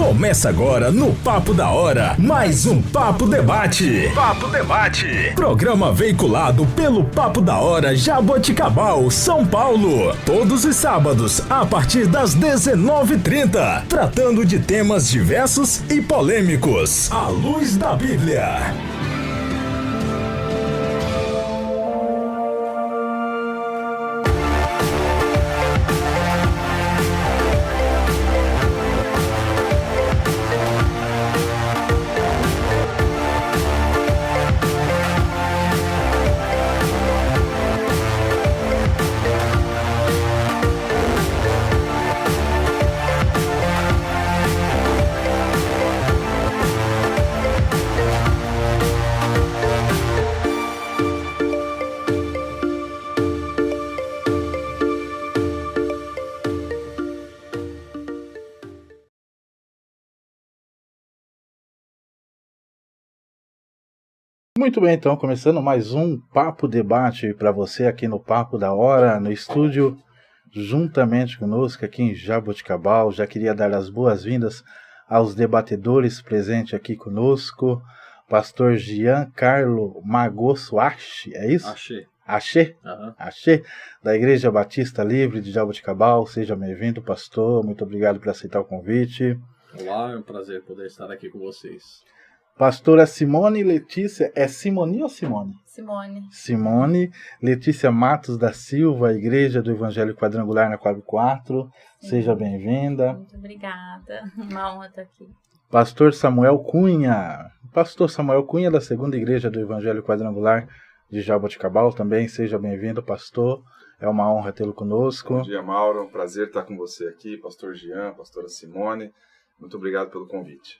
Começa agora no Papo da Hora, mais um Papo Debate. Papo Debate. Programa veiculado pelo Papo da Hora Jaboticabal, São Paulo. Todos os sábados, a partir das 19h30. Tratando de temas diversos e polêmicos. À luz da Bíblia. Muito bem, então, começando mais um Papo Debate para você aqui no Papo da Hora, no estúdio, juntamente conosco aqui em Jaboticabal. Já queria dar as boas-vindas aos debatedores presentes aqui conosco, pastor Giancarlo Magosso Ache, é isso? Ache? Uhum. Ache, da Igreja Batista Livre de Jaboticabal. Seja bem-vindo, pastor, muito obrigado por aceitar o convite. Olá, é um prazer poder estar aqui com vocês. Pastora Simone Letícia, é Simone ou Simone? Simone Letícia Matos da Silva, Igreja do Evangelho Quadrangular na Quadro 4. Seja bem-vinda. Muito obrigada, uma honra estar aqui. Pastor Samuel Cunha, da Segunda Igreja do Evangelho Quadrangular de Jaboticabal também. Seja bem-vindo, pastor. É uma honra tê-lo conosco. Bom dia, Mauro. É um prazer estar com você aqui, pastor Jean, pastora Simone. Muito obrigado pelo convite.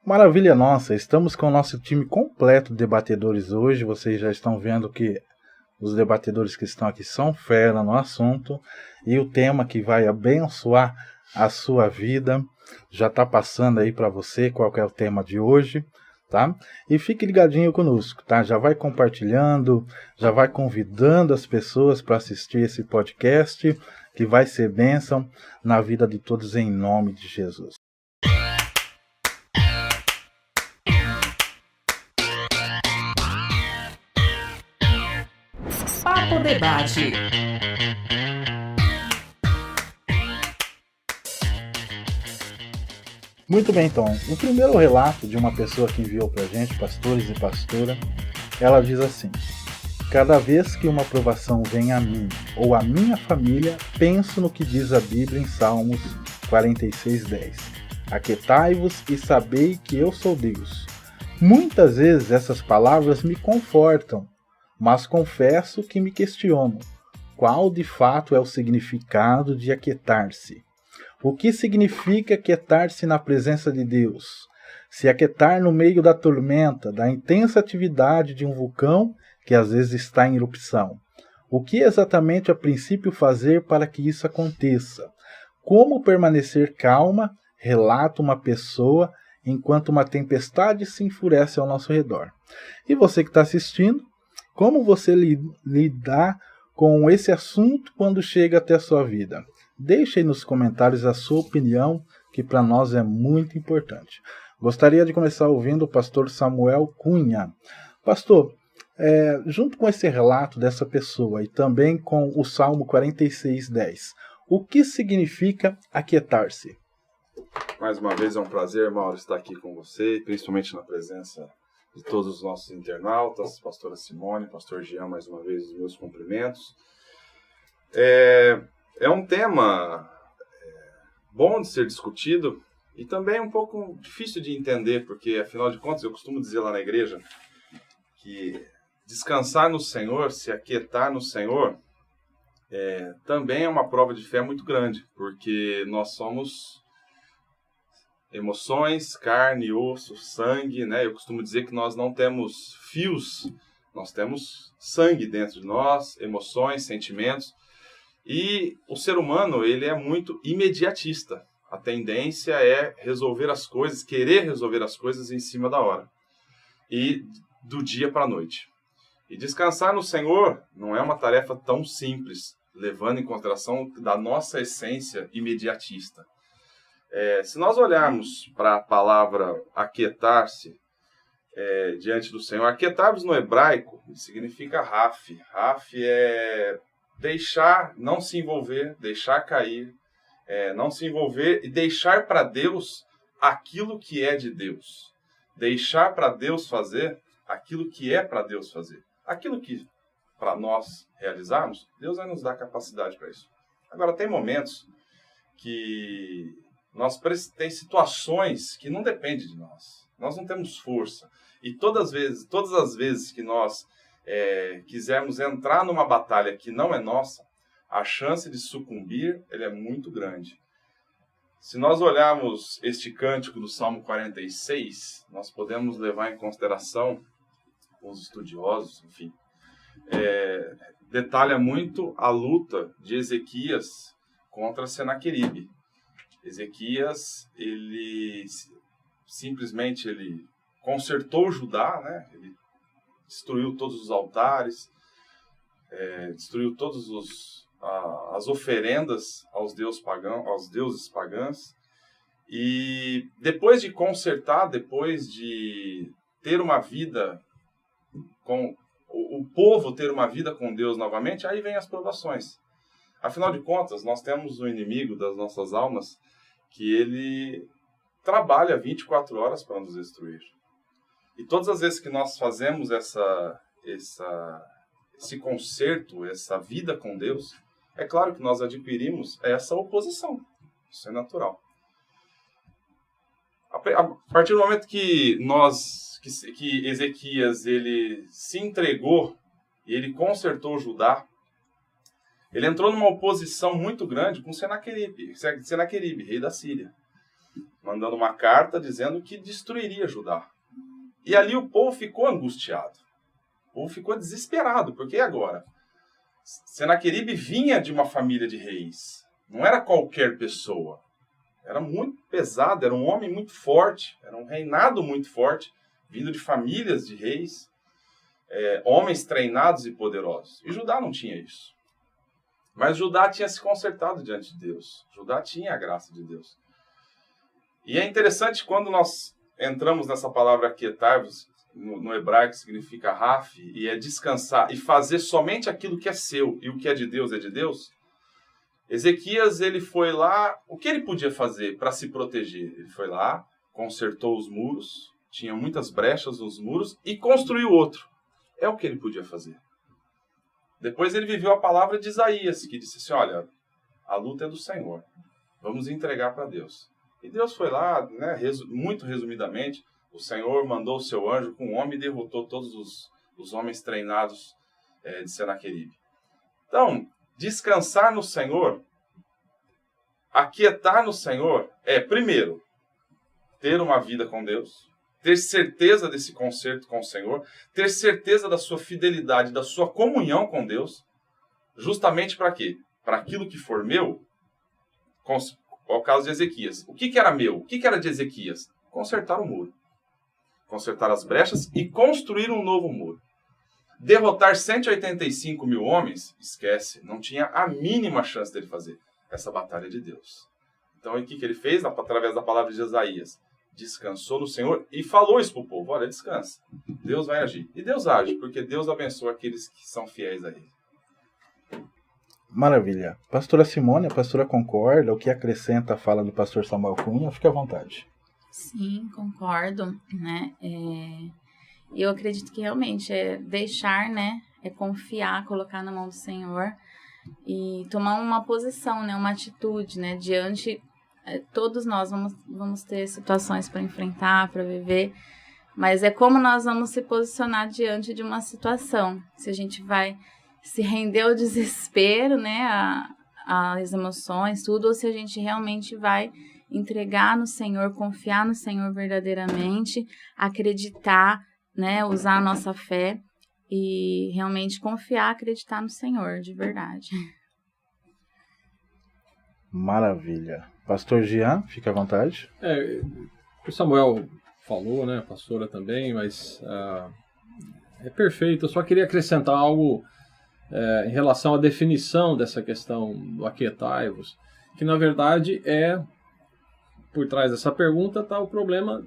Maravilha nossa, estamos com o nosso time completo de debatedores hoje. Vocês já estão vendo que os debatedores que estão aqui são fera no assunto. E o tema que vai abençoar a sua vida já está passando aí para você qual é o tema de hoje, tá? E fique ligadinho conosco, tá? Já vai compartilhando, já vai convidando as pessoas para assistir esse podcast, que vai ser bênção na vida de todos em nome de Jesus. Papo Debate. Muito bem, então. O primeiro relato de uma pessoa que enviou para a gente, pastores e pastora, ela diz assim: cada vez que uma provação vem a mim ou a minha família, penso no que diz a Bíblia em Salmos 46:10. Aquietai-vos e sabei que eu sou Deus. Muitas vezes essas palavras me confortam, mas confesso que me questiono, qual de fato é o significado de aquietar-se? O que significa aquietar-se na presença de Deus? Se aquietar no meio da tormenta, da intensa atividade de um vulcão que às vezes está em erupção. O que exatamente a princípio fazer para que isso aconteça? Como permanecer calma, relata uma pessoa, enquanto uma tempestade se enfurece ao nosso redor. E você que está assistindo, como você lidar com esse assunto quando chega até a sua vida? Deixe aí nos comentários a sua opinião, que para nós é muito importante. Gostaria de começar ouvindo o pastor Samuel Cunha. Pastor, junto com esse relato dessa pessoa e também com o Salmo 46:10, o que significa aquietar-se? Mais uma vez é um prazer, Mauro, estar aqui com você, principalmente na presença de todos os nossos internautas, pastora Simone, pastor Jean, mais uma vez os meus cumprimentos. É um tema bom de ser discutido e também um pouco difícil de entender, porque afinal de contas eu costumo dizer lá na igreja que descansar no Senhor, se aquietar no Senhor, também é uma prova de fé muito grande, porque nós somos emoções, carne, osso, sangue, né? Eu costumo dizer que nós não temos fios, nós temos sangue dentro de nós, emoções, sentimentos. E o ser humano, ele é muito imediatista. A tendência é resolver as coisas, querer resolver as coisas em cima da hora. E do dia para a noite. E descansar no Senhor não é uma tarefa tão simples, levando em consideração da nossa essência imediatista. Se nós olharmos para a palavra aquietar-se diante do Senhor, aquietar-vos no hebraico significa raf. Raf é deixar, não se envolver, deixar cair, não se envolver e deixar para Deus aquilo que é de Deus. Deixar para Deus fazer aquilo que é para Deus fazer. Aquilo que para nós realizarmos, Deus vai nos dar capacidade para isso. Agora, tem momentos que tem situações que não dependem de nós. Nós não temos força. E todas as vezes que nós quisermos entrar numa batalha que não é nossa, a chance de sucumbir é muito grande. Se nós olharmos este cântico do Salmo 46, nós podemos levar em consideração, os estudiosos, enfim, detalha muito a luta de Ezequias contra Senaqueribe. Ezequias, ele consertou Judá, né? Ele destruiu todos os altares, destruiu todas as oferendas aos deuses pagãos. E depois de consertar, depois de ter uma vida com o povo ter uma vida com Deus novamente, aí vem as provações. Afinal de contas, nós temos um inimigo das nossas almas que ele trabalha 24 horas para nos destruir. E todas as vezes que nós fazemos esse conserto, essa vida com Deus, é claro que nós adquirimos essa oposição. Isso é natural. A partir do momento que Ezequias ele se entregou e ele consertou Judá, ele entrou numa oposição muito grande com Senaqueribe, rei da Síria, mandando uma carta dizendo que destruiria Judá. E ali o povo ficou angustiado. O povo ficou desesperado, porque agora? Senaqueribe vinha de uma família de reis. Não era qualquer pessoa. Era muito pesado, era um homem muito forte, era um reinado muito forte, vindo de famílias de reis, homens treinados e poderosos. E Judá não tinha isso. Mas Judá tinha se consertado diante de Deus. Judá tinha a graça de Deus. E é interessante quando nós entramos nessa palavra aquietar-vos, no hebraico significa raf, e é descansar e fazer somente aquilo que é seu, e o que é de Deus. Ezequias, ele foi lá, o que ele podia fazer para se proteger? Ele foi lá, consertou os muros, tinha muitas brechas nos muros, e construiu outro. É o que ele podia fazer. Depois ele viveu a palavra de Isaías, que disse assim, olha, a luta é do Senhor, vamos entregar para Deus. E Deus foi lá, né, muito resumidamente, o Senhor mandou o seu anjo com um homem e derrotou todos os homens treinados de Senaqueribe. Então, descansar no Senhor, aquietar no Senhor, primeiro, ter uma vida com Deus, ter certeza desse concerto com o Senhor, ter certeza da sua fidelidade, da sua comunhão com Deus, justamente para quê? Para aquilo que for meu, ao caso de Ezequias. O que era meu? O que era de Ezequias? Consertar o muro. Consertar as brechas e construir um novo muro. Derrotar 185 mil homens, esquece, não tinha a mínima chance dele fazer essa batalha de Deus. Então, o que ele fez? Através da palavra de Isaías, descansou no Senhor e falou isso para o povo, olha, descansa, Deus vai agir. E Deus age, porque Deus abençoa aqueles que são fiéis a Ele. Maravilha. Pastora Simone, a pastora concorda? O que acrescenta a fala do pastor Samuel Cunha? Fique à vontade. Sim, concordo, né? Eu acredito que realmente é deixar, né? É confiar, colocar na mão do Senhor e tomar uma posição, né? Uma atitude, né? Diante, todos nós vamos ter situações para enfrentar, para viver, mas é como nós vamos se posicionar diante de uma situação. Se a gente vai se render ao desespero, né? As emoções, tudo, ou se a gente realmente vai entregar no Senhor, confiar no Senhor verdadeiramente, acreditar, né, usar a nossa fé e realmente confiar, acreditar no Senhor, de verdade. Maravilha. Pastor Jean, fica à vontade. O Samuel falou, né, a pastora também, mas é perfeito. Eu só queria acrescentar algo em relação à definição dessa questão do aquietai-vos, que na verdade é por trás dessa pergunta está o problema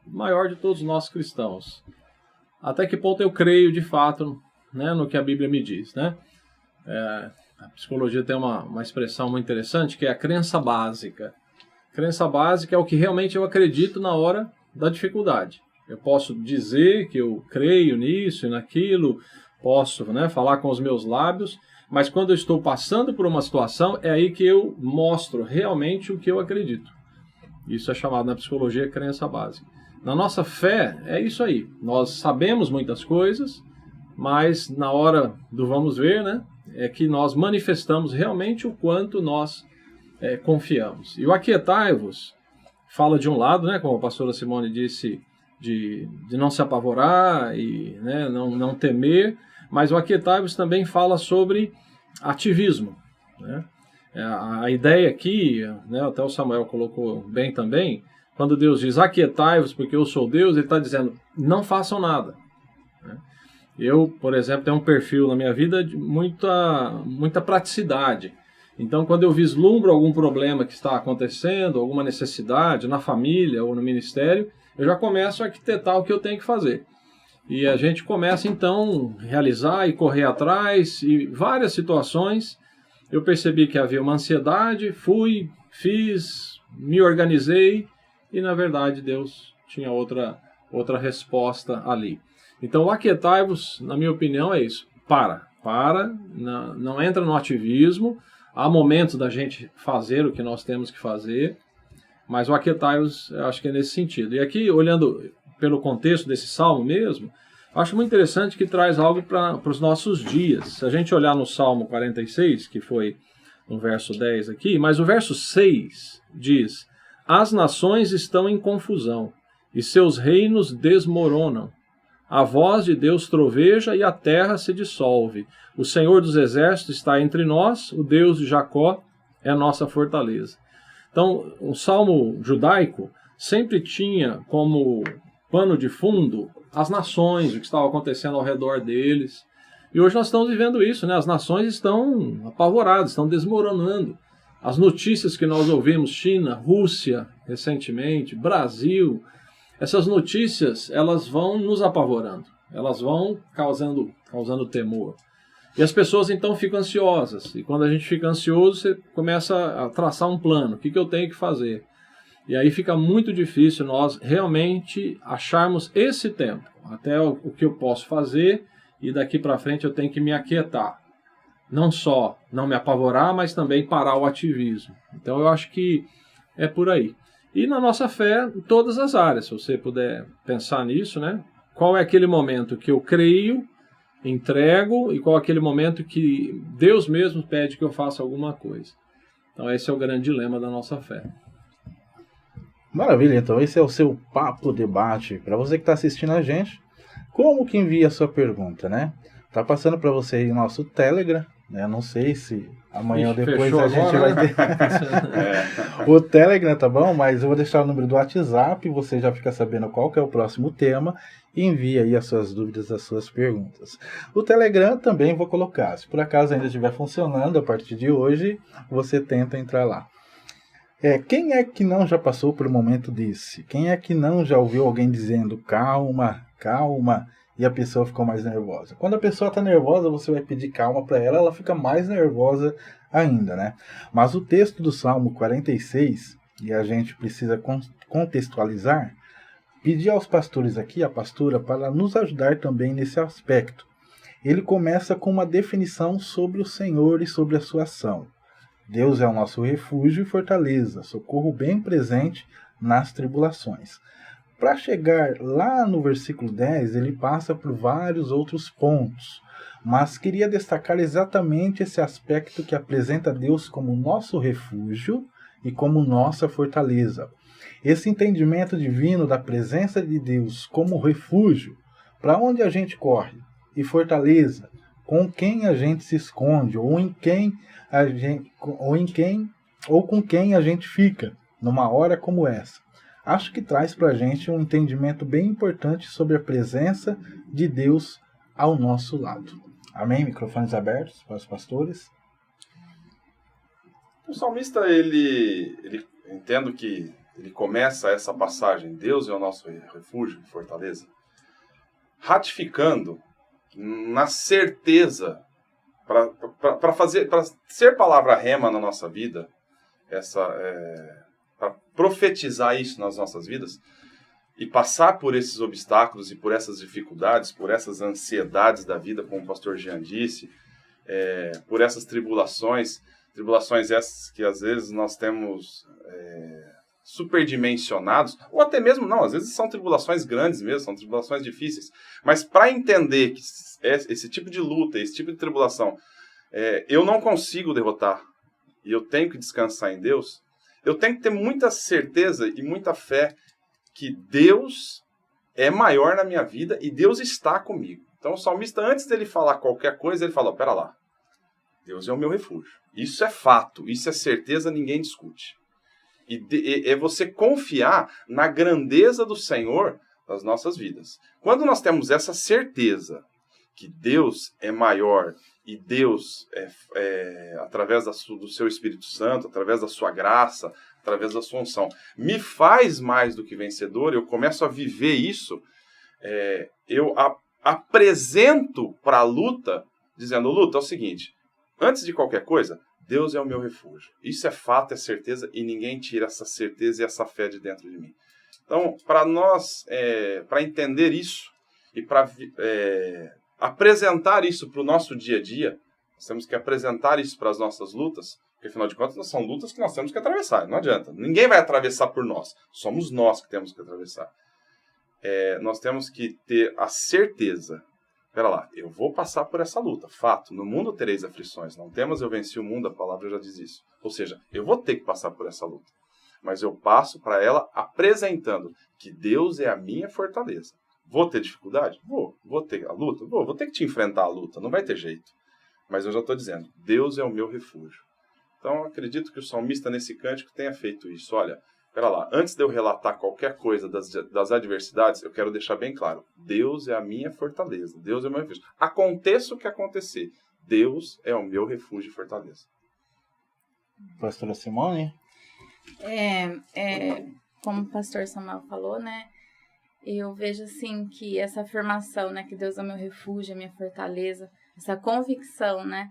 maior de todos nós cristãos. Até que ponto eu creio de fato, né, no que a Bíblia me diz, né? A psicologia tem uma expressão muito interessante, que é a crença básica. Crença básica é o que realmente eu acredito na hora da dificuldade. Eu posso dizer que eu creio nisso e naquilo, posso, né, falar com os meus lábios, mas quando eu estou passando por uma situação, é aí que eu mostro realmente o que eu acredito. Isso é chamado na psicologia crença básica. Na nossa fé, é isso aí. Nós sabemos muitas coisas, mas na hora do vamos ver, né, é que nós manifestamos realmente o quanto nós confiamos. E o aquietai-vos fala de um lado, né, como a pastora Simone disse, de não se apavorar e, né, não temer, mas o aquietai-vos também fala sobre ativismo, né? A ideia aqui, né, até o Samuel colocou bem também, quando Deus diz aquietai-vos porque eu sou Deus, ele está dizendo não façam nada, né? Eu, por exemplo, tenho um perfil na minha vida de muita praticidade. Então, quando eu vislumbro algum problema que está acontecendo, alguma necessidade na família ou no ministério, eu já começo a arquitetar o que eu tenho que fazer. E a gente começa, então, a realizar e correr atrás, e várias situações eu percebi que havia uma ansiedade, fui, fiz, me organizei, e, na verdade, Deus tinha outra resposta ali. Então, o aquietai-vos, na minha opinião, é isso. Não entra no ativismo. Há momentos da gente fazer o que nós temos que fazer, mas o aquietai-vos, eu acho que é nesse sentido. E aqui, olhando pelo contexto desse salmo mesmo, acho muito interessante que traz algo para os nossos dias. Se a gente olhar no Salmo 46, que foi no verso 10 aqui, mas o verso 6 diz: as nações estão em confusão, e seus reinos desmoronam. A voz de Deus troveja e a terra se dissolve. O Senhor dos Exércitos está entre nós, o Deus de Jacó é a nossa fortaleza. Então, o salmo judaico sempre tinha como pano de fundo as nações, o que estava acontecendo ao redor deles. E hoje nós estamos vivendo isso, né? As nações estão apavoradas, estão desmoronando. As notícias que nós ouvimos, China, Rússia, recentemente, Brasil, essas notícias, elas vão nos apavorando, elas vão causando temor. E as pessoas então ficam ansiosas, e quando a gente fica ansioso, você começa a traçar um plano, o que eu tenho que fazer? E aí fica muito difícil nós realmente acharmos esse tempo, até o que eu posso fazer, e daqui para frente eu tenho que me aquietar. Não só não me apavorar, mas também parar o ativismo. Então eu acho que é por aí. E na nossa fé, em todas as áreas, se você puder pensar nisso, né? Qual é aquele momento que eu creio, entrego, e qual é aquele momento que Deus mesmo pede que eu faça alguma coisa. Então esse é o grande dilema da nossa fé. Maravilha, então esse é o seu Papo Debate. Para você que está assistindo a gente, como que envia a sua pergunta, né? Tá passando para você aí o nosso Telegram, né? Não sei se amanhã ou depois a gente vai ter o Telegram, tá bom? Mas eu vou deixar o número do WhatsApp, você já fica sabendo qual que é o próximo tema e envia aí as suas dúvidas, as suas perguntas. O Telegram também vou colocar, se por acaso ainda estiver funcionando a partir de hoje, você tenta entrar lá. Quem é que não já passou por um momento desse? Quem é que não já ouviu alguém dizendo calma, calma, e a pessoa ficou mais nervosa? Quando a pessoa está nervosa, você vai pedir calma para ela, ela fica mais nervosa ainda, né? Mas o texto do Salmo 46, e a gente precisa contextualizar, pedir aos pastores aqui, a pastora, para nos ajudar também nesse aspecto. Ele começa com uma definição sobre o Senhor e sobre a sua ação. Deus é o nosso refúgio e fortaleza, socorro bem presente nas tribulações. Para chegar lá no versículo 10, ele passa por vários outros pontos, mas queria destacar exatamente esse aspecto que apresenta Deus como nosso refúgio e como nossa fortaleza. Esse entendimento divino da presença de Deus como refúgio, para onde a gente corre, e fortaleza, com quem a gente se esconde, ou com quem a gente fica, numa hora como essa. Acho que traz para a gente um entendimento bem importante sobre a presença de Deus ao nosso lado. Amém? Microfones abertos para os pastores. O salmista, ele entendo que ele começa essa passagem, Deus é o nosso refúgio e fortaleza, ratificando na certeza, para ser palavra rema na nossa vida, para profetizar isso nas nossas vidas, e passar por esses obstáculos e por essas dificuldades, por essas ansiedades da vida, como o pastor Jean disse, por essas tribulações essas que às vezes nós temos superdimensionados, ou até mesmo não, às vezes são tribulações grandes mesmo, são tribulações difíceis, mas para entender que esse tipo de luta, esse tipo de tribulação, eu não consigo derrotar, e eu tenho que descansar em Deus, eu tenho que ter muita certeza e muita fé que Deus é maior na minha vida e Deus está comigo. Então o salmista, antes dele falar qualquer coisa, ele fala, pera lá, Deus é o meu refúgio. Isso é fato, isso é certeza, ninguém discute. E é você confiar na grandeza do Senhor das nossas vidas. Quando nós temos essa certeza que Deus é maior e Deus, através do seu Espírito Santo, através da sua graça, através da sua unção, me faz mais do que vencedor, eu começo a viver isso, eu apresento para a luta, dizendo, luta, é o seguinte, antes de qualquer coisa, Deus é o meu refúgio. Isso é fato, é certeza, e ninguém tira essa certeza e essa fé de dentro de mim. Então, para nós, para entender isso, e para apresentar isso para o nosso dia a dia, nós temos que apresentar isso para as nossas lutas, porque, afinal de contas, são lutas que nós temos que atravessar, não adianta. Ninguém vai atravessar por nós, somos nós que temos que atravessar. Nós temos que ter a certeza, pera lá, eu vou passar por essa luta, fato, no mundo tereis aflições, não temas, eu venci o mundo, a palavra já diz isso. Ou seja, eu vou ter que passar por essa luta, mas eu passo para ela apresentando que Deus é a minha fortaleza. Vou ter dificuldade? Vou ter a luta? Vou ter que te enfrentar a luta, não vai ter jeito. Mas eu já estou dizendo, Deus é o meu refúgio. Então, eu acredito que o salmista, nesse cântico, tenha feito isso. Olha, pera lá, antes de eu relatar qualquer coisa das adversidades, eu quero deixar bem claro, Deus é a minha fortaleza, Deus é o meu refúgio. Aconteça o que acontecer, Deus é o meu refúgio e fortaleza. Pastora Simone? Como o pastor Samuel falou, né? Eu vejo assim que essa afirmação, né, que Deus é o meu refúgio, a minha fortaleza, essa convicção, né?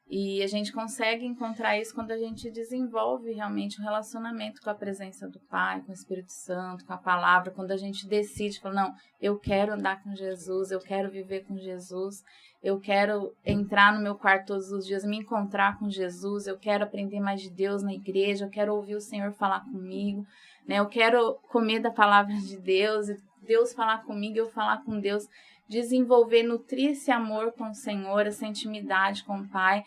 E a gente consegue encontrar isso quando a gente desenvolve realmente um relacionamento com a presença do Pai, com o Espírito Santo, com a palavra, quando a gente decide, fala, não, eu quero andar com Jesus, eu quero viver com Jesus, eu quero entrar no meu quarto todos os dias, me encontrar com Jesus, eu quero aprender mais de Deus na igreja, eu quero ouvir o Senhor falar comigo, né? Eu quero comer da palavra de Deus, Deus falar comigo, eu falar com Deus, desenvolver, nutrir esse amor com o Senhor, essa intimidade com o Pai,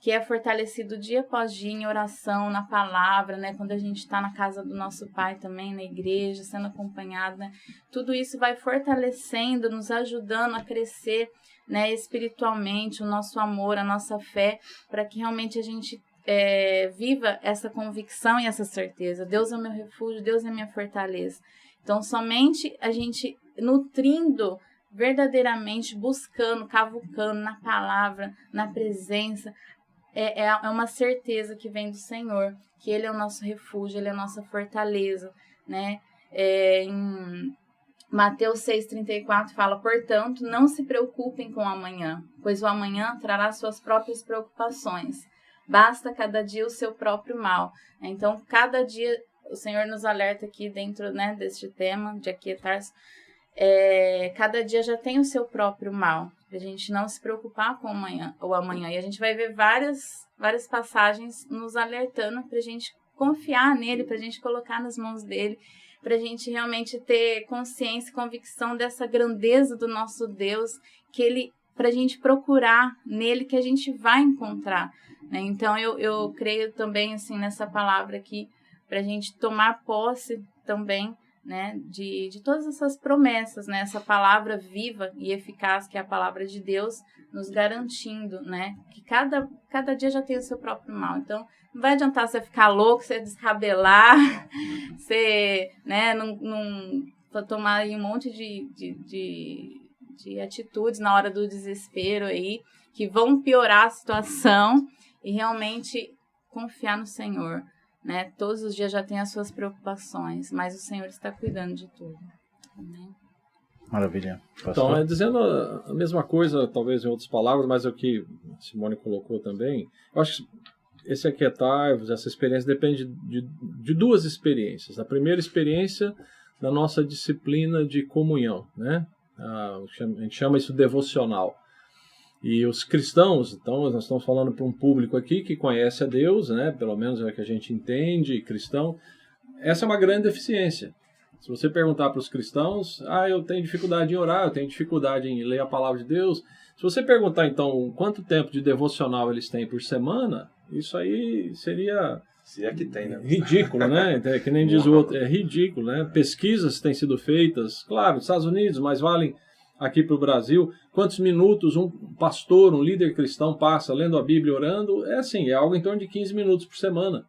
que é fortalecido dia após dia em oração, na palavra, né? Quando a gente está na casa do nosso Pai também, na igreja, sendo acompanhado, né? Tudo isso vai fortalecendo, nos ajudando a crescer, né? Espiritualmente, o nosso amor, a nossa fé, para que realmente a gente viva essa convicção e essa certeza. Deus é o meu refúgio, Deus é a minha fortaleza. Então, somente a gente nutrindo verdadeiramente, buscando, cavucando na palavra, na presença, é uma certeza que vem do Senhor, que Ele é o nosso refúgio, Ele é a nossa fortaleza, né? Em Mateus 6,34 fala, portanto, não se preocupem com o amanhã, pois o amanhã trará suas próprias preocupações. Basta cada dia o seu próprio mal. Então, cada dia, o Senhor nos alerta aqui dentro, né, deste tema de aquietar-se, cada dia já tem o seu próprio mal, a gente não se preocupar com o amanhã, e a gente vai ver várias passagens nos alertando para a gente confiar nele, para a gente colocar nas mãos dele, para a gente realmente ter consciência e convicção dessa grandeza do nosso Deus, para a gente procurar nele, que a gente vai encontrar, né? Então eu creio também assim, nessa palavra aqui, para a gente tomar posse também, né, de todas essas promessas, né, essa palavra viva e eficaz que é a palavra de Deus, nos garantindo, né, que cada dia já tem o seu próprio mal. Então, não vai adiantar você ficar louco, você descabelar, você, né, não tomar aí um monte de atitudes na hora do desespero aí, que vão piorar a situação, e realmente confiar no Senhor, né? Todos os dias já tem as suas preocupações, mas o Senhor está cuidando de tudo. Amém? Maravilha. Então, dizendo a mesma coisa, talvez em outras palavras, mas é o que a Simone colocou também. Eu acho que esse aquietar-vos, essa experiência, depende de duas experiências. A primeira experiência da nossa disciplina de comunhão, né? A gente chama isso devocional. E os cristãos, então, nós estamos falando para um público aqui que conhece a Deus, né? Pelo menos é o que a gente entende, cristão. Essa é uma grande deficiência. Se você perguntar para os cristãos, eu tenho dificuldade em orar, eu tenho dificuldade em ler a palavra de Deus. Se você perguntar, então, quanto tempo de devocional eles têm por semana, isso aí seria... Se é que tem, né? Ridículo, né? Que nem diz o outro, é ridículo, né? Pesquisas têm sido feitas, claro, nos Estados Unidos, mas valem aqui para o Brasil. Quantos minutos um pastor, um líder cristão passa lendo a Bíblia e orando? É assim, é algo em torno de 15 minutos por semana,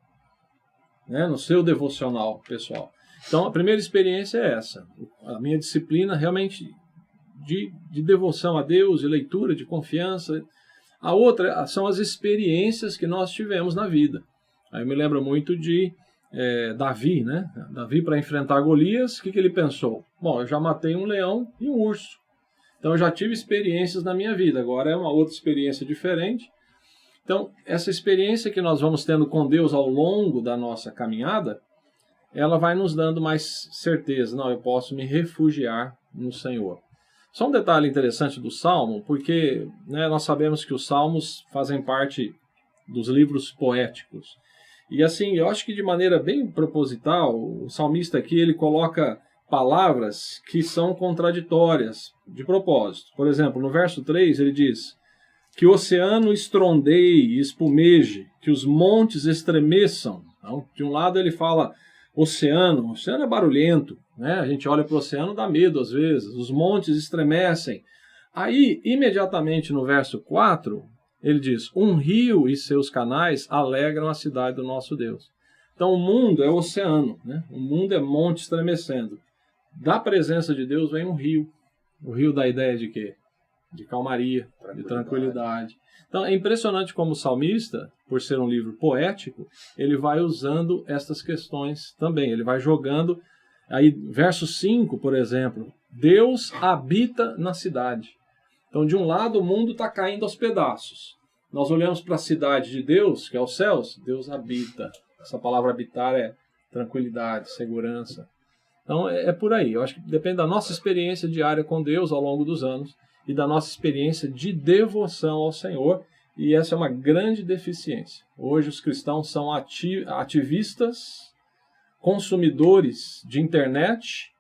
né? No seu devocional pessoal. Então, a primeira experiência é essa. A minha disciplina realmente de devoção a Deus, de leitura, de confiança. A outra são as experiências que nós tivemos na vida. Aí eu me lembro muito de Davi, né? Davi, para enfrentar Golias, o que ele pensou? Bom, eu já matei um leão e um urso. Então, eu já tive experiências na minha vida. Agora é uma outra experiência diferente. Então, essa experiência que nós vamos tendo com Deus ao longo da nossa caminhada, ela vai nos dando mais certeza. Não, eu posso me refugiar no Senhor. Só um detalhe interessante do Salmo, porque, né, nós sabemos que os Salmos fazem parte dos livros poéticos. E assim, eu acho que de maneira bem proposital, o salmista aqui, ele coloca palavras que são contraditórias, de propósito. Por exemplo, no verso 3, ele diz: que o oceano estrondeie e espumeje, que os montes estremeçam. Então, de um lado ele fala o oceano é barulhento, né? A gente olha para o oceano, dá medo às vezes, os montes estremecem. Aí, imediatamente no verso 4, ele diz: um rio e seus canais alegram a cidade do nosso Deus. Então o mundo é o oceano, né? O mundo é monte estremecendo. Da presença de Deus vem um rio. O rio dá ideia de quê? De calmaria, de tranquilidade. Então é impressionante como o salmista, por ser um livro poético, ele vai usando estas questões também. Ele vai jogando. Aí, verso 5, por exemplo: Deus habita na cidade. Então, de um lado, o mundo está caindo aos pedaços. Nós olhamos para a cidade de Deus, que é os céus, Deus habita. Essa palavra habitar é tranquilidade, segurança. Então, é por aí. Eu acho que depende da nossa experiência diária com Deus ao longo dos anos e da nossa experiência de devoção ao Senhor. E essa é uma grande deficiência. Hoje, os cristãos são ativistas, consumidores de internet,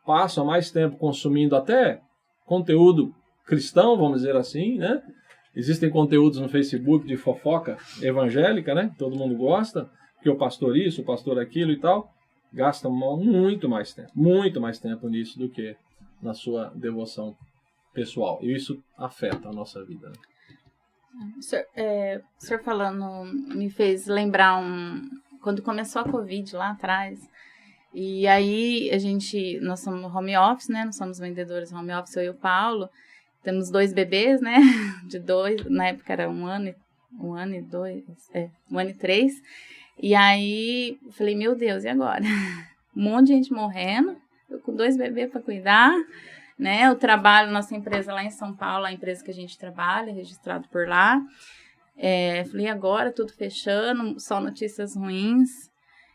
passam mais tempo consumindo até conteúdo cristão, vamos dizer assim, né? Existem conteúdos no Facebook de fofoca evangélica, né? Todo mundo gosta, porque o pastor isso, o pastor aquilo e tal. Gasta muito mais tempo nisso do que na sua devoção pessoal. E isso afeta a nossa vida, né? O senhor falando me fez lembrar quando começou a Covid lá atrás. E aí nós somos home office, né? Nós somos vendedores home office, eu e o Paulo. Temos 2 bebês, né? De 2, na época era 1 ano e 3. E aí eu falei, meu Deus, e agora? Um monte de gente morrendo, eu com 2 bebês para cuidar, né? Eu trabalho nossa empresa lá em São Paulo, a empresa que a gente trabalha, registrado por lá. Falei, agora tudo fechando, só notícias ruins.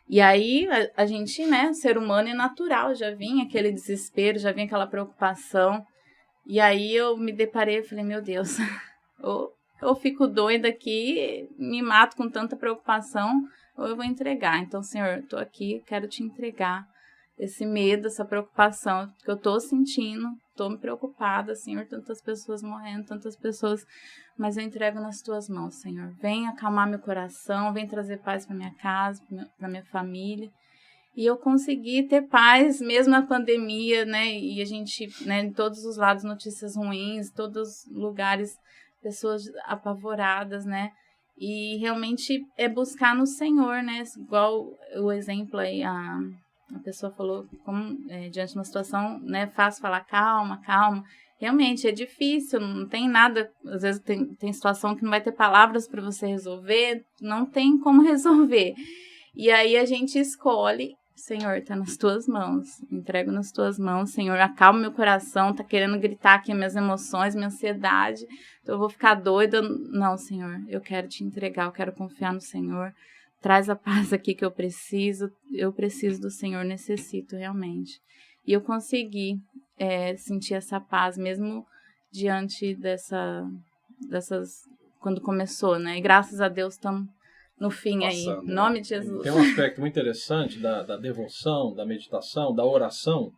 E aí a gente, né, ser humano é natural, já vinha aquele desespero, já vinha aquela preocupação. E aí eu me deparei e falei, meu Deus, ou eu fico doida aqui, me mato com tanta preocupação, ou eu vou entregar. Então, Senhor, estou aqui, quero te entregar esse medo, essa preocupação que eu estou sentindo, estou me preocupada, Senhor, tantas pessoas morrendo, tantas pessoas, mas eu entrego nas tuas mãos, Senhor. Vem acalmar meu coração, vem trazer paz para minha casa, para minha família. E eu consegui ter paz, mesmo na pandemia, né? E a gente, né, em todos os lados, notícias ruins, todos os lugares, pessoas apavoradas, né? E realmente é buscar no Senhor, né? Igual o exemplo aí, a pessoa falou, como diante de uma situação, né, fácil falar calma, calma. Realmente é difícil, não tem nada, às vezes tem situação que não vai ter palavras para você resolver, não tem como resolver. E aí a gente escolhe, Senhor, está nas tuas mãos, entrego nas tuas mãos, Senhor, acalma meu coração, tá querendo gritar aqui minhas emoções, minha ansiedade, então eu vou ficar doida. Não, Senhor, eu quero te entregar, eu quero confiar no Senhor, traz a paz aqui que eu preciso do Senhor, necessito realmente. E eu consegui sentir essa paz, mesmo diante dessas, quando começou, né? E graças a Deus estamos no fim aí, em nome de Jesus. Tem um aspecto muito interessante da devoção, da meditação, da oração,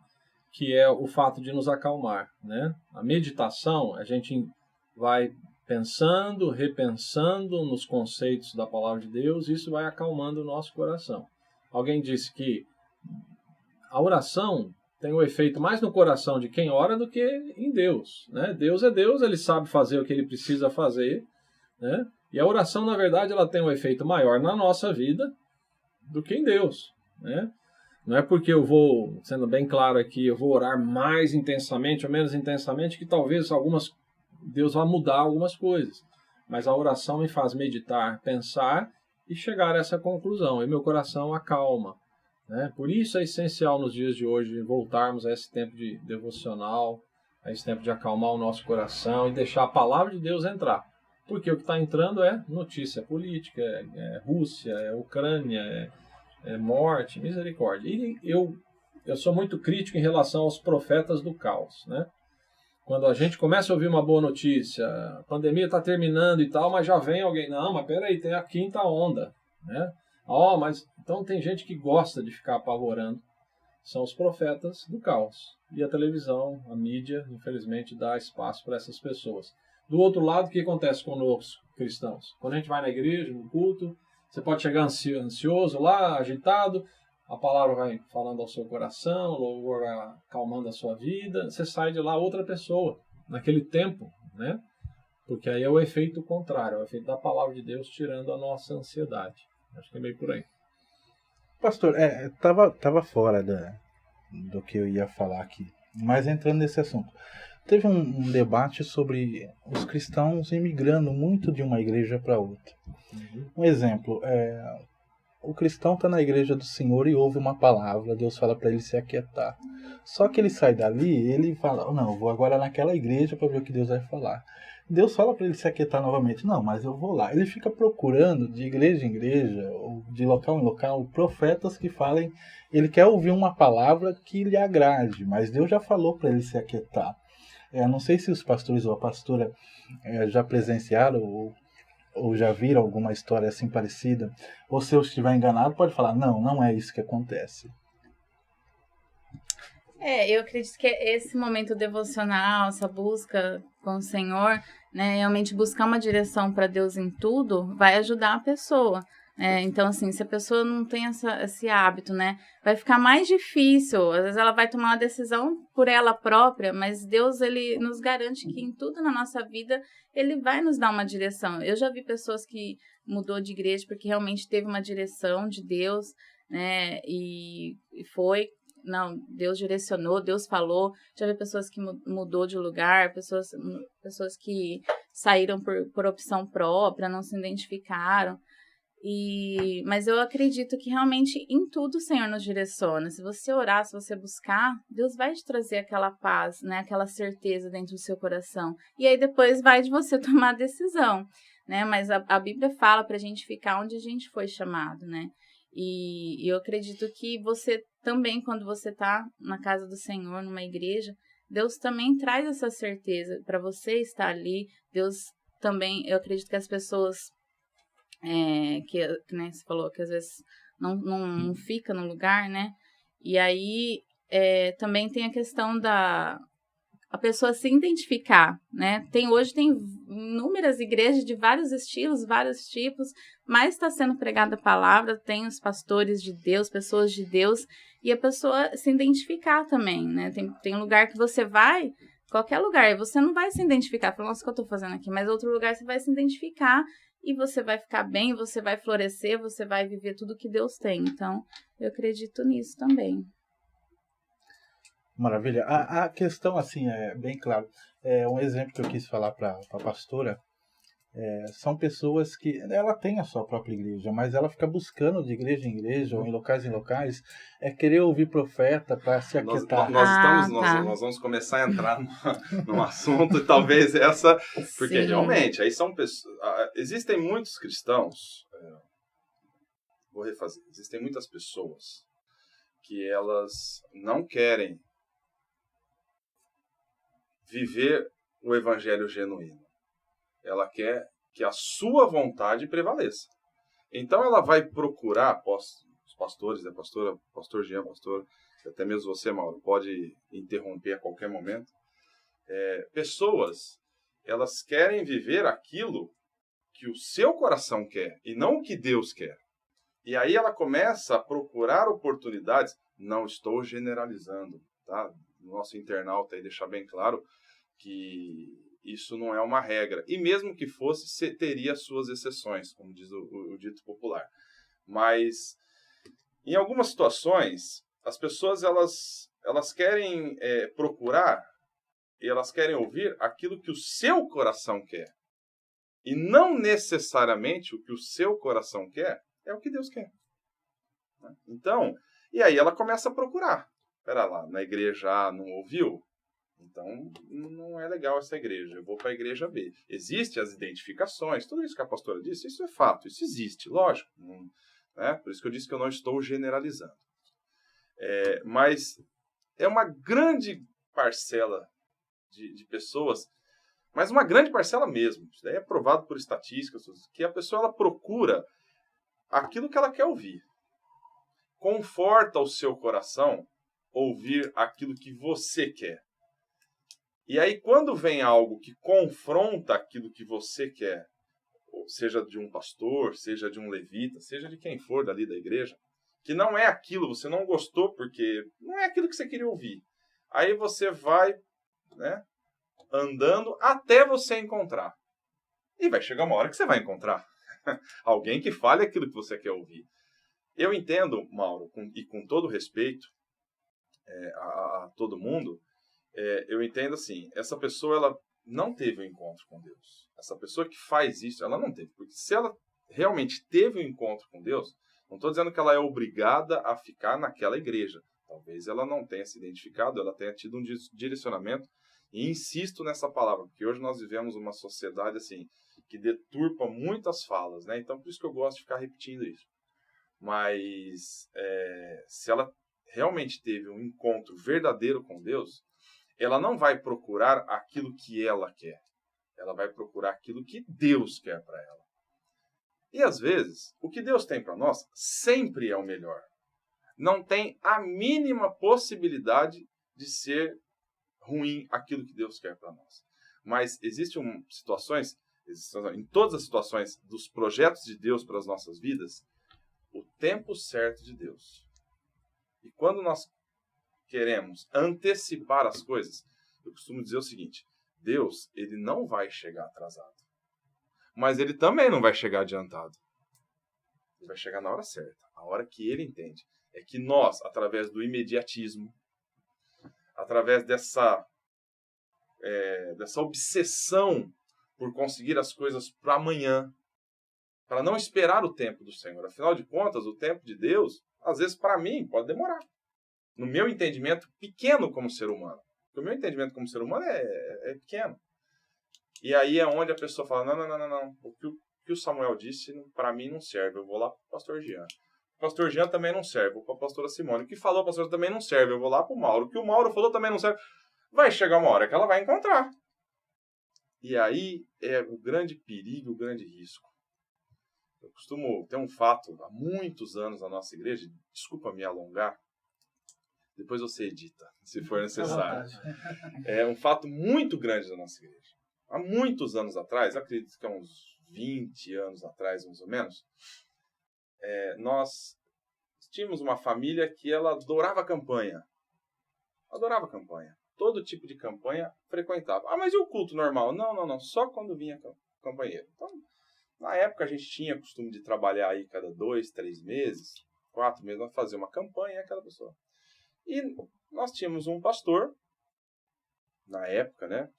que é o fato de nos acalmar, né? A meditação, a gente vai pensando, repensando nos conceitos da palavra de Deus, e isso vai acalmando o nosso coração. Alguém disse que a oração tem um efeito mais no coração de quem ora do que em Deus, né? Deus é Deus, ele sabe fazer o que ele precisa fazer, né? E a oração, na verdade, ela tem um efeito maior na nossa vida do que em Deus, né? Não é porque eu vou, sendo bem claro aqui, eu vou orar mais intensamente ou menos intensamente que talvez Deus vá mudar algumas coisas. Mas a oração me faz meditar, pensar e chegar a essa conclusão. E meu coração acalma, né? Por isso é essencial nos dias de hoje voltarmos a esse tempo de devocional, a esse tempo de acalmar o nosso coração e deixar a palavra de Deus entrar. Porque o que está entrando é notícia política, é Rússia, é Ucrânia, é morte, misericórdia. E eu sou muito crítico em relação aos profetas do caos, né? Quando a gente começa a ouvir uma boa notícia, a pandemia está terminando e tal, mas já vem alguém, não, mas peraí, tem a quinta onda, né? Mas então tem gente que gosta de ficar apavorando, são os profetas do caos. E a televisão, a mídia, infelizmente, dá espaço para essas pessoas. Do outro lado, o que acontece conosco, cristãos? Quando a gente vai na igreja, no culto, você pode chegar ansioso lá, agitado, a palavra vai falando ao seu coração, o louvor vai acalmando a sua vida, você sai de lá outra pessoa, naquele tempo, né? Porque aí é o efeito contrário, é o efeito da palavra de Deus tirando a nossa ansiedade. Acho que é meio por aí. Pastor, tava fora do que eu ia falar aqui, mas entrando nesse assunto. Teve um debate sobre os cristãos imigrando muito de uma igreja para outra. Um exemplo, o cristão está na igreja do Senhor e ouve uma palavra, Deus fala para ele se aquietar. Só que ele sai dali e ele fala, não, eu vou agora naquela igreja para ver o que Deus vai falar. Deus fala para ele se aquietar novamente, não, mas eu vou lá. Ele fica procurando de igreja em igreja, ou de local em local, profetas que falem, ele quer ouvir uma palavra que lhe agrade, mas Deus já falou para ele se aquietar. Não sei se os pastores ou a pastora já presenciaram ou já viram alguma história assim parecida, ou se eu estiver enganado, pode falar, não é isso que acontece. Eu acredito que esse momento devocional, essa busca com o Senhor, né, realmente buscar uma direção para Deus em tudo, vai ajudar a pessoa. Então, assim, se a pessoa não tem esse hábito, né, vai ficar mais difícil. Às vezes ela vai tomar uma decisão por ela própria, mas Deus, ele nos garante que em tudo na nossa vida, ele vai nos dar uma direção. Eu já vi pessoas que mudou de igreja porque realmente teve uma direção de Deus, né, e foi... Não, Deus direcionou, Deus falou. Já vi pessoas que mudou de lugar, pessoas que saíram por opção própria, não se identificaram. Mas eu acredito que realmente em tudo o Senhor nos direciona. Se você orar, se você buscar, Deus vai te trazer aquela paz, né? Aquela certeza dentro do seu coração. E aí depois vai de você tomar a decisão, né? Mas a Bíblia fala pra gente ficar onde a gente foi chamado, né? E eu acredito que você também, quando você está na casa do Senhor, numa igreja, Deus também traz essa certeza para você estar ali. Deus também, eu acredito que as pessoas que né, você falou que às vezes não fica no lugar, né? E aí também tem a questão a pessoa se identificar, né? Hoje tem inúmeras igrejas de vários estilos, vários tipos, mas está sendo pregada a palavra, tem os pastores de Deus, pessoas de Deus, e a pessoa se identificar também, né? Tem um lugar que você vai, qualquer lugar, você não vai se identificar, falando, nossa, o que eu estou fazendo aqui? Mas outro lugar você vai se identificar e você vai ficar bem, você vai florescer, você vai viver tudo que Deus tem. Então, eu acredito nisso também. Maravilha. A questão, assim, é bem claro. Um exemplo que eu quis falar para a pastora são pessoas que ela tem a sua própria igreja, mas ela fica buscando de igreja em igreja ou em locais, querer ouvir profeta para se aquietar. Nós vamos começar a entrar num assunto e talvez essa, porque Sim. realmente aí são pessoas, existem muitos cristãos, vou refazer, existem muitas pessoas que elas não querem viver o evangelho genuíno. Ela quer que a sua vontade prevaleça. Então ela vai procurar, os pastores, né, pastor Jean, até mesmo você, Mauro, pode interromper a qualquer momento. Pessoas, elas querem viver aquilo que o seu coração quer e não o que Deus quer. E aí ela começa a procurar oportunidades. Não estou generalizando, tá? Nosso internauta aí deixar bem claro que isso não é uma regra. E mesmo que fosse, teria suas exceções, como diz o dito popular. Mas, em algumas situações, as pessoas elas querem procurar e elas querem ouvir aquilo que o seu coração quer. E não necessariamente o que o seu coração quer é o que Deus quer. Então, e aí ela começa a procurar. Espera lá, na igreja A não ouviu? Então, não é legal essa igreja. Eu vou para a igreja B. Existem as identificações, tudo isso que a pastora disse, isso é fato, isso existe, lógico. Né? Por isso que eu disse que eu não estou generalizando. Mas é uma grande parcela de pessoas, mas uma grande parcela mesmo. Isso daí é provado por estatísticas, que a pessoa ela procura aquilo que ela quer ouvir. Conforta o seu coração ouvir aquilo que você quer. E aí, quando vem algo que confronta aquilo que você quer, seja de um pastor, seja de um levita, seja de quem for dali da igreja, que não é aquilo, você não gostou porque não é aquilo que você queria ouvir. Aí você vai, né, andando até você encontrar. E vai chegar uma hora que você vai encontrar alguém que fale aquilo que você quer ouvir. Eu entendo, Mauro, e com todo respeito a todo mundo, eu entendo assim, essa pessoa ela não teve um encontro com Deus. Essa pessoa que faz isso, ela não teve. Porque se ela realmente teve um encontro com Deus, não estou dizendo que ela é obrigada a ficar naquela igreja. Talvez ela não tenha se identificado, ela tenha tido um direcionamento. E insisto nessa palavra, porque hoje nós vivemos uma sociedade assim que deturpa muitas falas, né? Então por isso que eu gosto de ficar repetindo isso. Mas se ela realmente teve um encontro verdadeiro com Deus, ela não vai procurar aquilo que ela quer. Ela vai procurar aquilo que Deus quer para ela. E às vezes, o que Deus tem para nós sempre é o melhor. Não tem a mínima possibilidade de ser ruim aquilo que Deus quer para nós. Mas existem situações, em todas as situações dos projetos de Deus para as nossas vidas, o tempo certo de Deus. E quando nós queremos antecipar as coisas, eu costumo dizer o seguinte: Deus, ele não vai chegar atrasado, mas ele também não vai chegar adiantado. Ele vai chegar na hora certa, a hora que ele entende. É que nós, através do imediatismo, através dessa obsessão por conseguir as coisas para amanhã, para não esperar o tempo do Senhor. Afinal de contas, o tempo de Deus, às vezes para mim, pode demorar. No meu entendimento pequeno como ser humano. Porque o meu entendimento como ser humano é pequeno. E aí é onde a pessoa fala, não. O que o Samuel disse, para mim, não serve. Eu vou lá para o pastor Jean. O pastor Jean também não serve. Eu vou para a pastora Simone. O que falou a pastora também não serve. Eu vou lá para o Mauro. O que o Mauro falou também não serve. Vai chegar uma hora que ela vai encontrar. E aí é o grande perigo, o grande risco. Eu costumo ter um fato há muitos anos na nossa igreja. Desculpa me alongar. Depois você edita, se for necessário. É um fato muito grande da nossa igreja. Há muitos anos atrás, acredito que há uns 20 anos atrás, mais ou menos, nós tínhamos uma família que ela adorava campanha. Adorava campanha. Todo tipo de campanha frequentava. Ah, mas e o culto normal? Não. Só quando vinha campanheiro. Então, na época a gente tinha costume de trabalhar aí cada 2, 3 meses, 4 meses, nós fazíamos uma campanha e aquela pessoa. E nós tínhamos um pastor, na época, né?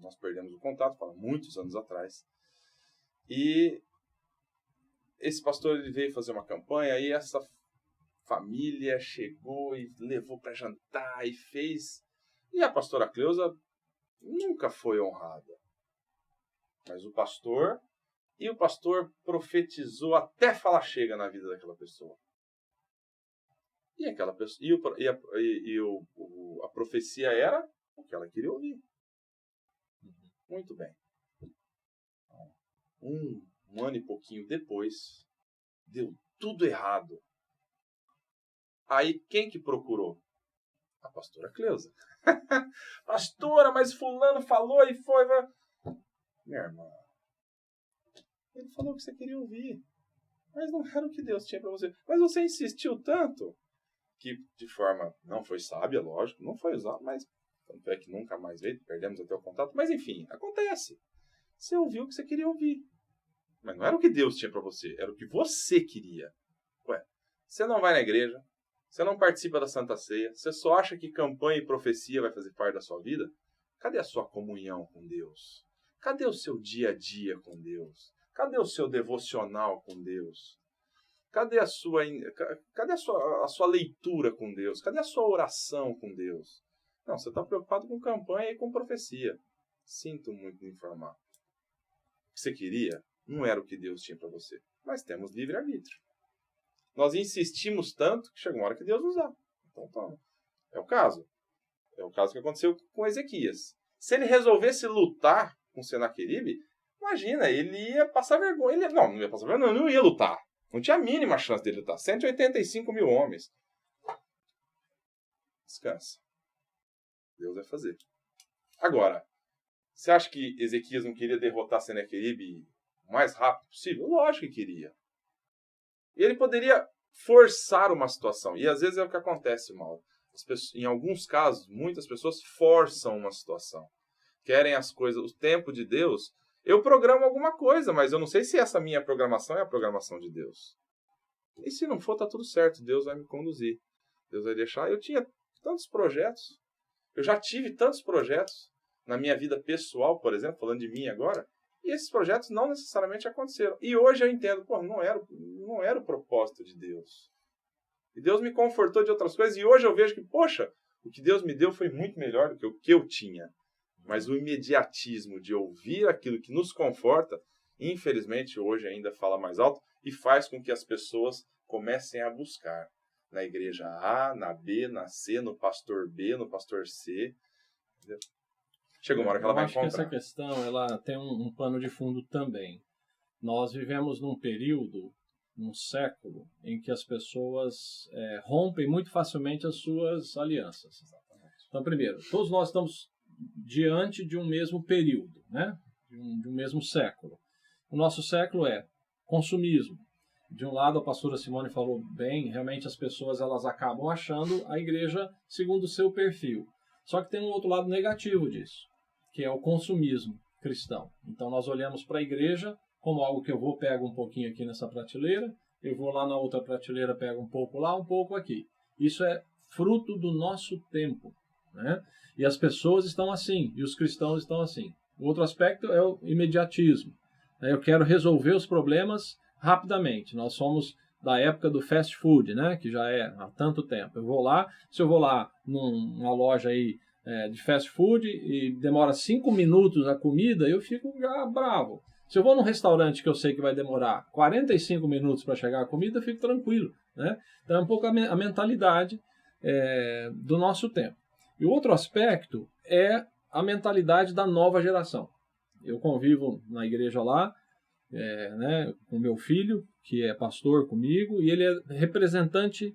Nós perdemos o contato, há muitos anos atrás. E esse pastor ele veio fazer uma campanha, e essa família chegou e levou para jantar e fez. E a pastora Cleusa nunca foi honrada. Mas o pastor profetizou até falar chega na vida daquela pessoa. E aquela pessoa, a profecia era o que ela queria ouvir. Muito bem. Um ano e pouquinho depois, deu tudo errado. Aí quem que procurou? A pastora Cleusa. Pastora, mas fulano falou e foi. Minha irmã, ele falou o que você queria ouvir, mas não era o que Deus tinha para você. Mas você insistiu tanto, que de forma não foi sábia, lógico, não foi usado, mas tanto é que nunca mais veio, perdemos até o contato. Mas enfim, acontece. Você ouviu o que você queria ouvir, mas não era o que Deus tinha para você, era o que você queria. Ué, você não vai na igreja, você não participa da Santa Ceia, você só acha que campanha e profecia vai fazer parte da sua vida? Cadê a sua comunhão com Deus? Cadê o seu dia a dia com Deus? Cadê o seu devocional com Deus? Cadê a sua leitura com Deus? Cadê a sua oração com Deus? Não, você está preocupado com campanha e com profecia. Sinto muito me informar. O que você queria não era o que Deus tinha para você. Mas temos livre-arbítrio. Nós insistimos tanto que chegou uma hora que Deus nos dá. Então toma. É o caso. É o caso que aconteceu com Ezequias. Se ele resolvesse lutar com Senaqueribe, imagina, ele ia passar vergonha. Não ia passar vergonha, não ia lutar. Não tinha a mínima chance de lutar. 185 mil homens. Descansa. Deus vai fazer. Agora, você acha que Ezequias não queria derrotar Senaqueribe o mais rápido possível? Lógico que queria. E ele poderia forçar uma situação. E às vezes é o que acontece, Mauro. Em alguns casos, muitas pessoas forçam uma situação. Querem as coisas, o tempo de Deus. Eu programo alguma coisa, mas eu não sei se essa minha programação é a programação de Deus. E se não for, tá tudo certo. Deus vai me conduzir. Deus vai deixar. Eu tinha tantos projetos. Eu já tive tantos projetos na minha vida pessoal, por exemplo, falando de mim agora. E esses projetos não necessariamente aconteceram. E hoje eu entendo, não era o propósito de Deus. E Deus me confortou de outras coisas. E hoje eu vejo que, poxa, o que Deus me deu foi muito melhor do que o que eu tinha. Mas o imediatismo de ouvir aquilo que nos conforta, infelizmente, hoje ainda fala mais alto e faz com que as pessoas comecem a buscar na igreja A, na B, na C, no pastor B, no pastor C. Entendeu? Chegou uma hora que ela vai encontrar. Eu acho que essa questão ela tem um pano de fundo também. Nós vivemos num período, num século, em que as pessoas rompem muito facilmente as suas alianças. Então, primeiro, todos nós estamos diante de um mesmo período, né? de um mesmo século. O nosso século é consumismo. De um lado, a pastora Simone falou bem, realmente as pessoas elas acabam achando a igreja segundo o seu perfil. Só que tem um outro lado negativo disso, que é o consumismo cristão. Então nós olhamos para a igreja como algo que eu vou, pego um pouquinho aqui nessa prateleira, eu vou lá na outra prateleira, pego um pouco lá, um pouco aqui. Isso é fruto do nosso tempo, né? E as pessoas estão assim, e os cristãos estão assim. O outro aspecto é o imediatismo. Eu quero resolver os problemas rapidamente. Nós somos da época do fast food, né? Que já é há tanto tempo. Se eu vou lá numa loja aí, de fast food e demora 5 minutos a comida, eu fico já bravo. Se eu vou num restaurante que eu sei que vai demorar 45 minutos para chegar a comida, eu fico tranquilo, né? Então é um pouco a mentalidade do nosso tempo. E o outro aspecto é a mentalidade da nova geração. Eu convivo na igreja lá, né, com meu filho, que é pastor comigo, e ele é representante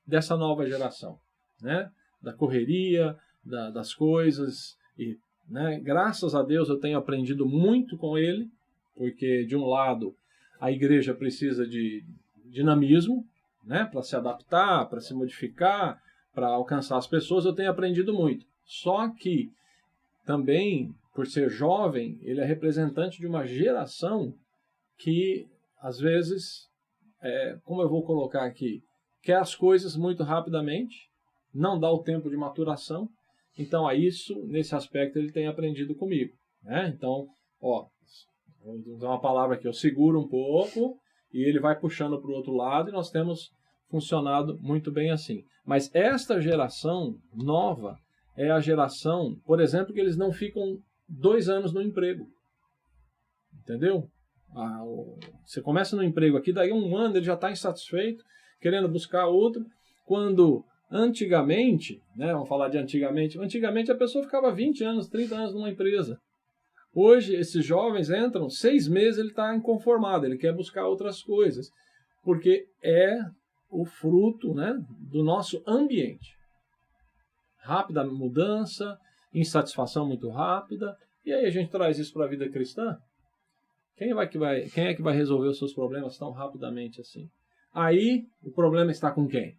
dessa nova geração, né? Da correria, das coisas. E, né, graças a Deus eu tenho aprendido muito com ele, porque de um lado a igreja precisa de dinamismo, né, para se adaptar, para se modificar, para alcançar as pessoas. Eu tenho aprendido muito. Só que também, por ser jovem, ele é representante de uma geração que, às vezes, como eu vou colocar aqui, quer as coisas muito rapidamente, não dá o tempo de maturação. Então, nesse aspecto, ele tem aprendido comigo, né? Então, Vamos usar uma palavra aqui, eu seguro um pouco e ele vai puxando para o outro lado e nós temos funcionado muito bem assim. Mas esta geração nova é a geração, por exemplo, que eles não ficam 2 anos no emprego. Entendeu? Você começa no emprego aqui, daí 1 ano ele já está insatisfeito, querendo buscar outro, quando antigamente, né, vamos falar de antigamente a pessoa ficava 20 anos, 30 anos numa empresa. Hoje, esses jovens entram, 6 meses ele está inconformado, ele quer buscar outras coisas, porque é o fruto, né, do nosso ambiente. Rápida mudança, insatisfação muito rápida, e aí a gente traz isso para a vida cristã. Quem é que vai resolver os seus problemas tão rapidamente assim? Aí, o problema está com quem?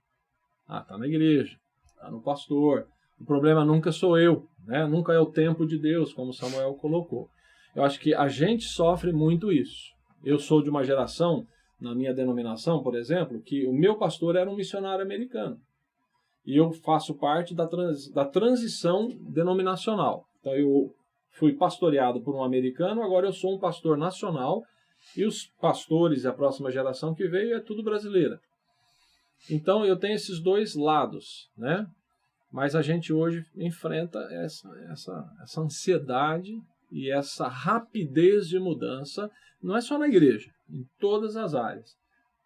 Está na igreja, está no pastor. O problema nunca sou eu, né? Nunca é o tempo de Deus, como Samuel colocou. Eu acho que a gente sofre muito isso. Eu sou de uma geração, na minha denominação, por exemplo, que o meu pastor era um missionário americano. E eu faço parte da transição denominacional. Então, eu fui pastoreado por um americano, agora eu sou um pastor nacional, e os pastores e a próxima geração que veio é tudo brasileira. Então, eu tenho esses 2 lados, né? Mas a gente hoje enfrenta essa ansiedade e essa rapidez de mudança, não é só na igreja, em todas as áreas,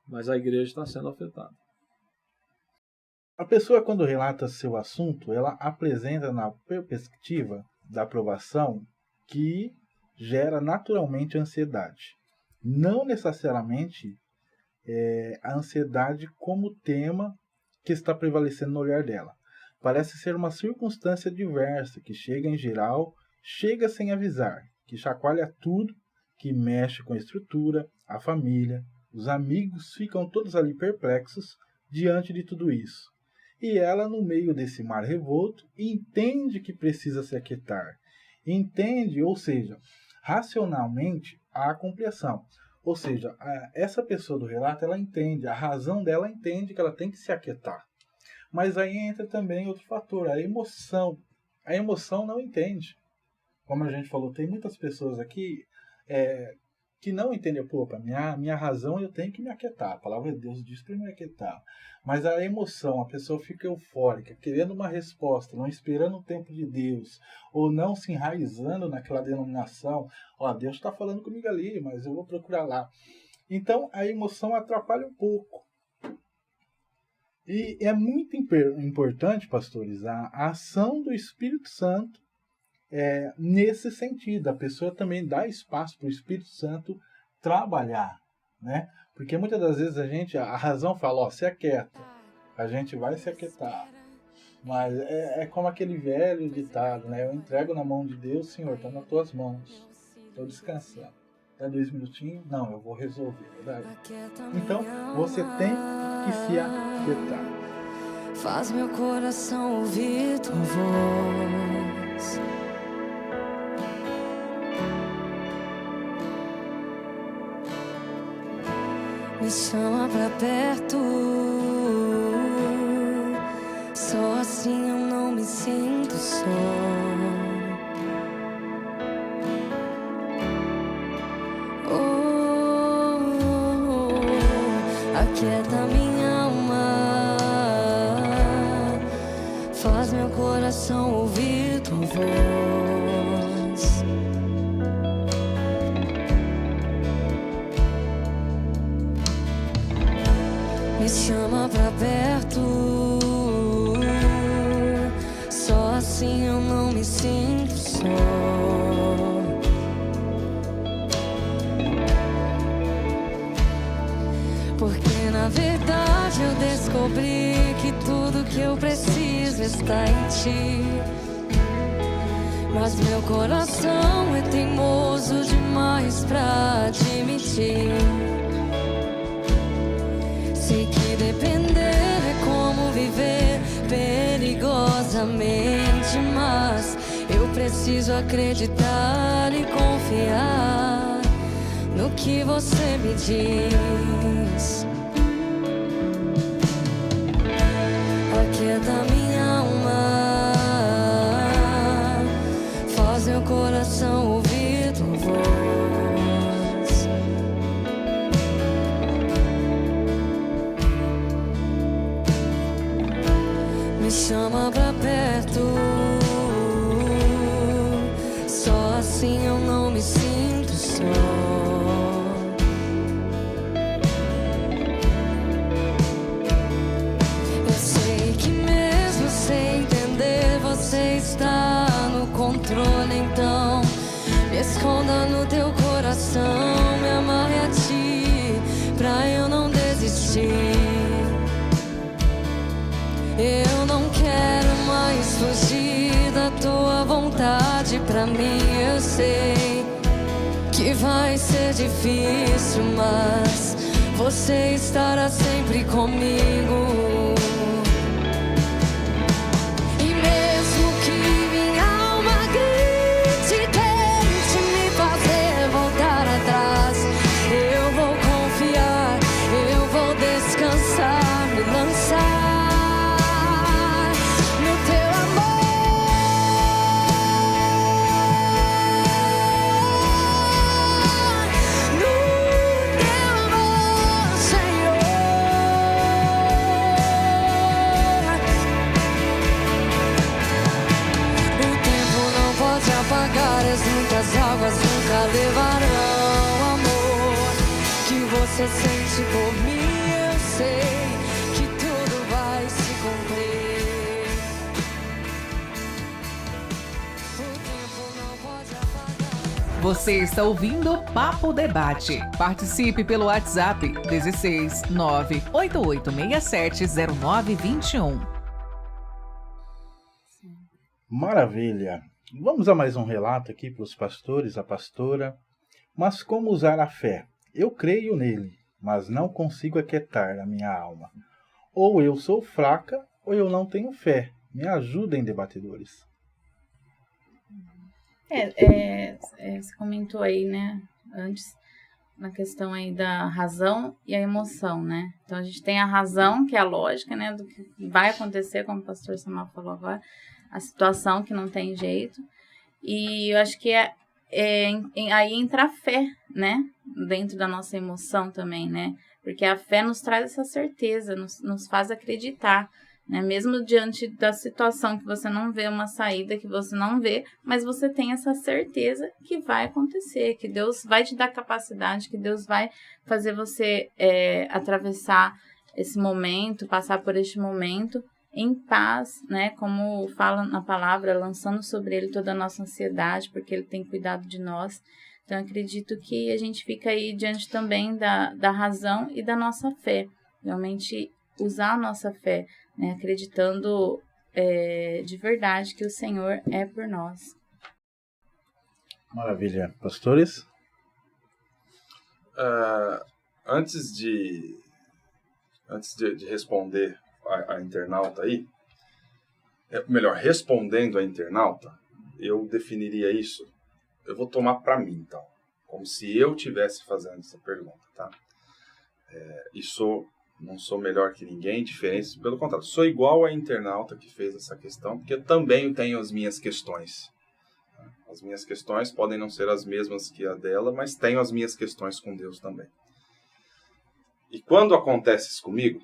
mas a igreja está sendo afetada. A pessoa, quando relata seu assunto, ela apresenta na perspectiva da aprovação que gera naturalmente ansiedade. Não necessariamente a ansiedade como tema que está prevalecendo no olhar dela. Parece ser uma circunstância diversa, que chega em geral, chega sem avisar, que chacoalha tudo, que mexe com a estrutura, a família, os amigos ficam todos ali perplexos diante de tudo isso. E ela, no meio desse mar revolto, entende que precisa se aquietar. Entende, ou seja, racionalmente, há compreensão. Ou seja, essa pessoa do relato, ela entende, a razão dela entende que ela tem que se aquietar. Mas aí entra também outro fator, a emoção. A emoção não entende. Como a gente falou, tem muitas pessoas aqui que não entendem, minha razão eu tenho que me aquietar. A palavra de Deus diz para me aquietar. Mas a emoção, a pessoa fica eufórica, querendo uma resposta, não esperando o tempo de Deus, ou não se enraizando naquela denominação. Deus está falando comigo ali, mas eu vou procurar lá. Então, a emoção atrapalha um pouco. E é muito importante, pastores, a ação do Espírito Santo nesse sentido. A pessoa também dá espaço para o Espírito Santo trabalhar, né? Porque muitas das vezes a razão fala, se aquieta, a gente vai se aquietar. Mas é como aquele velho ditado, né? Eu entrego na mão de Deus, Senhor, está nas tuas mãos, estou descansando. Dá 2 minutinhos? Não, eu vou resolver. Então, você tem que se aquietar. Faz meu coração ouvir tua voz. Me chama pra perto, só assim eu não me sinto só. Aquieta minha alma, faz meu coração ouvir tua voz. Me chama pra perto, só assim eu não me sinto só. Porque na verdade eu descobri que tudo que eu preciso está em ti. Mas meu coração é teimoso demais pra admitir. Sei que depender é como viver perigosamente, mas eu preciso acreditar e confiar no que você me diz. Aquieta minha alma, faz meu coração ouvir tua voz. me chama pra perto. Só assim eu não me sinto só. Eu sei que mesmo sem entender, você está no controle. Então me esconda no teu coração, me amarre a ti, pra eu não desistir. Eu não quero mais fugir da tua vontade. Pra mim eu sei que vai ser difícil, mas você estará sempre comigo. E mesmo que minha alma grite, tente me fazer voltar atrás, eu vou confiar, eu vou descansar, me lançar muitas águas nunca levarão o amor que você sente por mim. Eu sei que tudo vai se cumprir. O tempo não pode apagar. Você está ouvindo Papo Debate. Participe pelo WhatsApp 16 98867 0921. Maravilha! Vamos a mais um relato aqui para os pastores, a pastora. Mas como usar a fé? Eu creio nele, mas não consigo aquietar a minha alma. Ou eu sou fraca, ou eu não tenho fé. Me ajudem, debatedores. Você comentou aí, né, antes, na questão aí da razão e a emoção, né? Então a gente tem a razão, que é a lógica, né, do que vai acontecer, como o pastor Samuel falou agora, a situação que não tem jeito. E eu acho que aí entra a fé, né? Dentro da nossa emoção também, né? Porque a fé nos traz essa certeza, nos faz acreditar, né? Mesmo diante da situação que você não vê uma saída, que você não vê, mas você tem essa certeza que vai acontecer, que Deus vai te dar capacidade, que Deus vai fazer você atravessar esse momento, passar por este momento em paz, né? Como fala na palavra, lançando sobre ele toda a nossa ansiedade, porque ele tem cuidado de nós. Então, acredito que a gente fica aí diante também da razão e da nossa fé. Realmente usar a nossa fé, né? Acreditando de verdade que o Senhor é por nós. Maravilha. Pastores? Antes de responder a internauta aí, melhor, respondendo a internauta, eu definiria isso, eu vou tomar para mim, então, como se eu estivesse fazendo essa pergunta, tá? Não sou melhor que ninguém, diferente, pelo contrário, sou igual a internauta que fez essa questão, porque eu também tenho as minhas questões. As minhas questões podem não ser as mesmas que a dela, mas tenho as minhas questões com Deus também. E quando acontece isso comigo,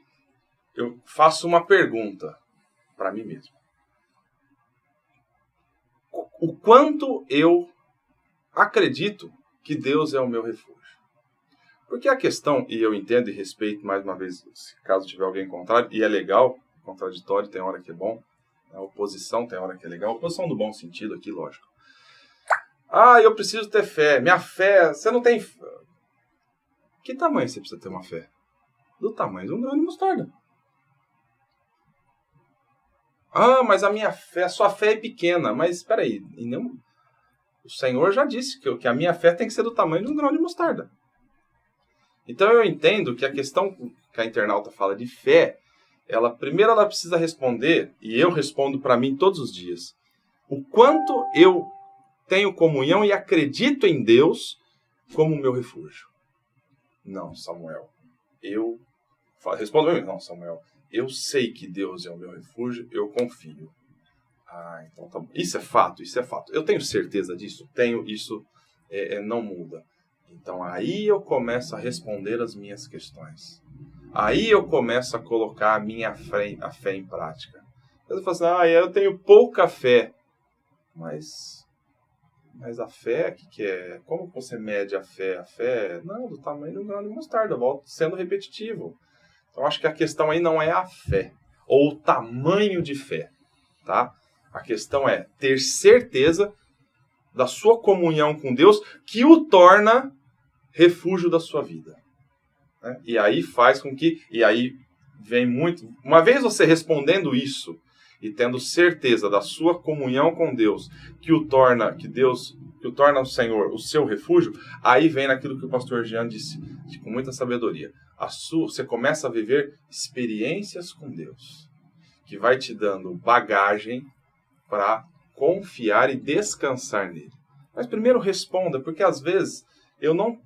eu faço uma pergunta para mim mesmo. O quanto eu acredito que Deus é o meu refúgio? Porque a questão, e eu entendo e respeito mais uma vez, caso tiver alguém contrário, e é legal, contraditório tem hora que é bom, a oposição tem hora que é legal, oposição no bom sentido aqui, lógico. Eu preciso ter fé, minha fé, você não tem fé. Que tamanho você precisa ter uma fé? Do tamanho de um grão de mostarda. Mas a minha fé, a sua fé é pequena. Mas espera aí, o Senhor já disse que a minha fé tem que ser do tamanho de um grão de mostarda. Então eu entendo que a questão que a internauta fala de fé, primeiro ela precisa responder, e eu respondo para mim todos os dias, o quanto eu tenho comunhão e acredito em Deus como meu refúgio. Não, Samuel, respondo para mim, não, Samuel, eu sei que Deus é o meu refúgio, eu confio. Então tá bom. Isso é fato. Eu tenho certeza disso? Tenho, isso não muda. Então aí eu começo a responder as minhas questões. Aí eu começo a colocar a fé em prática. Você fala assim, eu tenho pouca fé. Mas a fé, o que é? Como você mede a fé? A fé, não, do tamanho do grão de mostarda, volto sendo repetitivo. Então, acho que a questão aí não é a fé, ou o tamanho de fé, tá? A questão é ter certeza da sua comunhão com Deus, que o torna refúgio da sua vida. Né? E aí faz com que... E aí vem muito... Uma vez você respondendo isso, e tendo certeza da sua comunhão com Deus, que o torna o Senhor o seu refúgio, aí vem naquilo que o pastor Jean disse, com muita sabedoria. Você começa a viver experiências com Deus, que vai te dando bagagem para confiar e descansar nele. Mas primeiro responda, porque às vezes eu não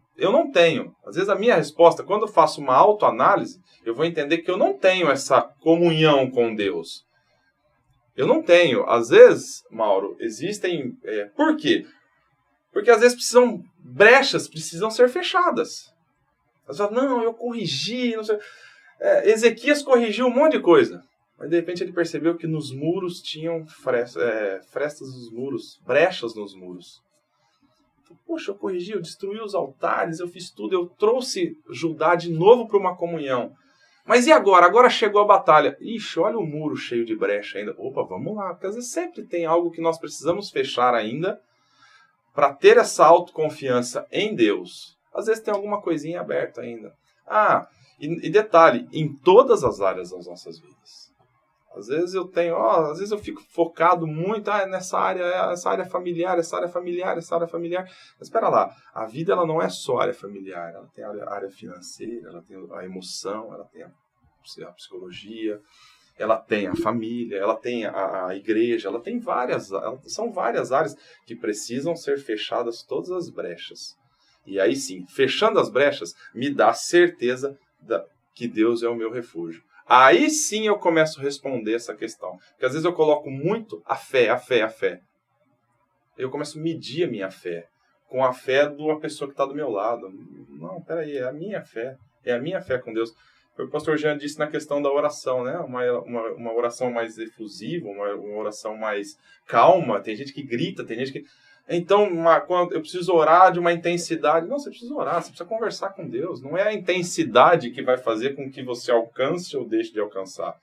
tenho. Às vezes a minha resposta, quando eu faço uma autoanálise, eu vou entender que eu não tenho essa comunhão com Deus. Eu não tenho. Às vezes, Mauro, existem... Por quê? Porque às vezes brechas precisam ser fechadas. Às vezes, não, eu corrigi, não sei... Ezequias corrigiu um monte de coisa. Mas de repente ele percebeu que nos muros tinham frestas nos muros, brechas nos muros. Poxa, eu corrigi, eu destruí os altares, eu fiz tudo, eu trouxe Judá de novo para uma comunhão. Mas e agora? Agora chegou a batalha. Ixi, olha o muro cheio de brecha ainda. Opa, vamos lá. Porque às vezes sempre tem algo que nós precisamos fechar ainda para ter essa autoconfiança em Deus. Às vezes tem alguma coisinha aberta ainda. E detalhe, em todas as áreas das nossas vidas. Às vezes eu fico focado muito nessa área familiar, essa área familiar. Mas espera lá, a vida ela não é só área familiar, ela tem a área financeira, ela tem a emoção, ela tem a psicologia, ela tem a família, ela tem a igreja, ela tem são várias áreas que precisam ser fechadas todas as brechas. E aí sim, fechando as brechas, me dá certeza que Deus é o meu refúgio. Aí sim eu começo a responder essa questão. Porque às vezes eu coloco muito a fé. Eu começo a medir a minha fé com a fé de uma pessoa que está do meu lado. Não, peraí, é a minha fé. É a minha fé com Deus. O pastor Jean disse na questão da oração, né? Uma oração mais efusiva, uma oração mais calma. Tem gente que grita, tem gente que... Então, quando eu preciso orar de uma intensidade... Não, você precisa orar, você precisa conversar com Deus. Não é a intensidade que vai fazer com que você alcance ou deixe de alcançar.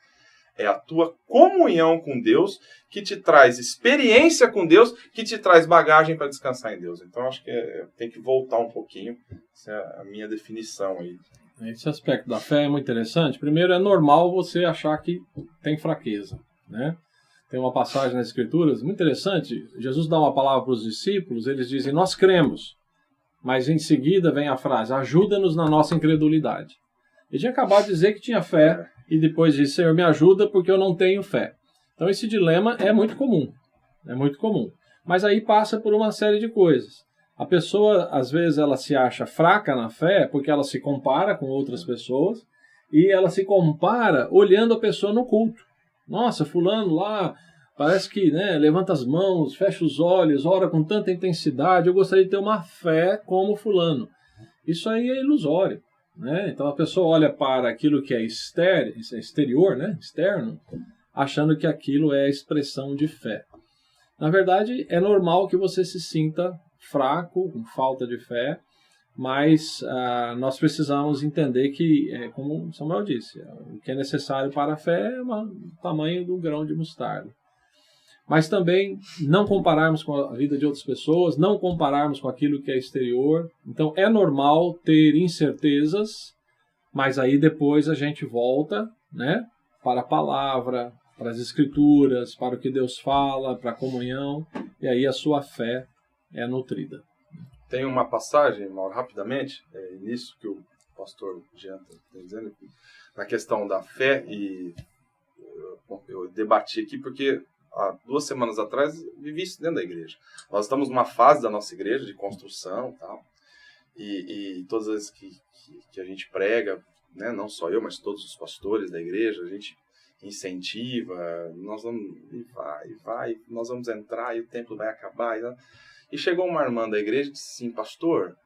É a tua comunhão com Deus que te traz experiência com Deus, que te traz bagagem para descansar em Deus. Então, acho que tem que voltar um pouquinho. Essa é a minha definição aí. Esse aspecto da fé é muito interessante. Primeiro, é normal você achar que tem fraqueza, né? Tem uma passagem nas Escrituras muito interessante. Jesus dá uma palavra para os discípulos, eles dizem, nós cremos. Mas em seguida vem a frase, ajuda-nos na nossa incredulidade. Ele tinha acabado de dizer que tinha fé, e depois disse, Senhor, me ajuda porque eu não tenho fé. Então esse dilema é muito comum. Mas aí passa por uma série de coisas. A pessoa, às vezes, ela se acha fraca na fé porque ela se compara com outras pessoas, e ela se compara olhando a pessoa no culto. Nossa, fulano lá, parece que levanta as mãos, fecha os olhos, ora com tanta intensidade, eu gostaria de ter uma fé como fulano. Isso aí é ilusório, né? Então a pessoa olha para aquilo que é exterior, né? Externo, achando que aquilo é expressão de fé. Na verdade, é normal que você se sinta fraco, com falta de fé, mas nós precisamos entender que, como Samuel disse, o que é necessário para a fé é o tamanho do grão de mostarda. Mas também não compararmos com a vida de outras pessoas, não compararmos com aquilo que é exterior. Então é normal ter incertezas, mas aí depois a gente volta, né, para a palavra, para as escrituras, para o que Deus fala, para a comunhão, e aí a sua fé é nutrida. Tem uma passagem, Mauro, rapidamente, nisso que o pastor Jean está dizendo, na questão da fé, e eu debati aqui porque há 2 semanas atrás vivi isso dentro da igreja. Nós estamos numa fase da nossa igreja de construção e tal, e todas as vezes que a gente prega, né, não só eu, mas todos os pastores da igreja, a gente incentiva, nós vamos, nós vamos entrar e o templo vai acabar, e chegou uma irmã da igreja e disse assim, pastor,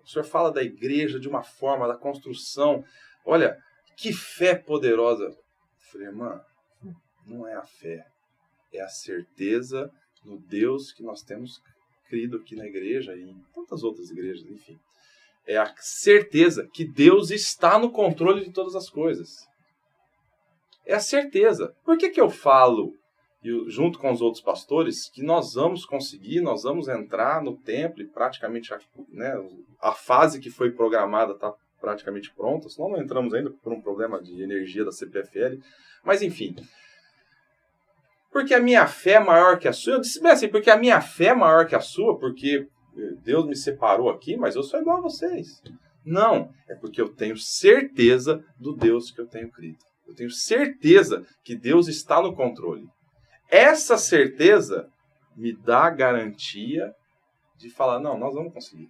o senhor fala da igreja de uma forma, da construção, olha, que fé poderosa. Eu falei, irmã, não é a fé, é a certeza no Deus que nós temos crido aqui na igreja e em tantas outras igrejas, enfim. É a certeza que Deus está no controle de todas as coisas. É a certeza. Por que eu falo, junto com os outros pastores, que nós vamos conseguir, nós vamos entrar no templo e praticamente a fase que foi programada está praticamente pronta, senão não entramos ainda por um problema de energia da CPFL, mas enfim. Porque a minha fé é maior que a sua. Eu disse bem assim, porque a minha fé é maior que a sua, porque Deus me separou aqui, mas eu sou igual a vocês. Não, é porque eu tenho certeza do Deus que eu tenho crido. Eu tenho certeza que Deus está no controle. Essa certeza me dá a garantia de falar, não, nós vamos conseguir.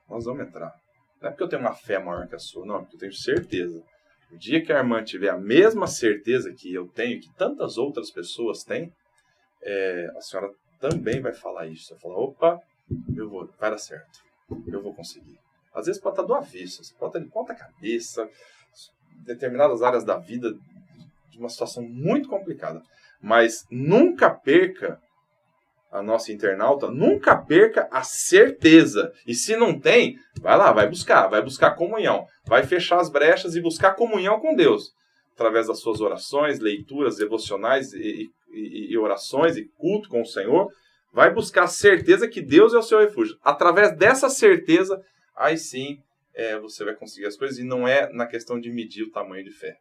Nós vamos entrar. Não é porque eu tenho uma fé maior que a sua, não, é porque eu tenho certeza. O dia que a irmã tiver a mesma certeza que eu tenho, que tantas outras pessoas têm, a senhora também vai falar isso. Vai falar, opa, vai dar certo. Eu vou conseguir. Às vezes pode estar do avesso, você pode estar de ponta cabeça, determinadas áreas da vida, de uma situação muito complicada. Mas nunca perca, a nossa internauta, nunca perca a certeza. E se não tem, vai lá, vai buscar comunhão. Vai fechar as brechas e buscar comunhão com Deus. Através das suas orações, leituras devocionais e orações e culto com o Senhor. Vai buscar a certeza que Deus é o seu refúgio. Através dessa certeza, aí sim você vai conseguir as coisas. E não é na questão de medir o tamanho de fé.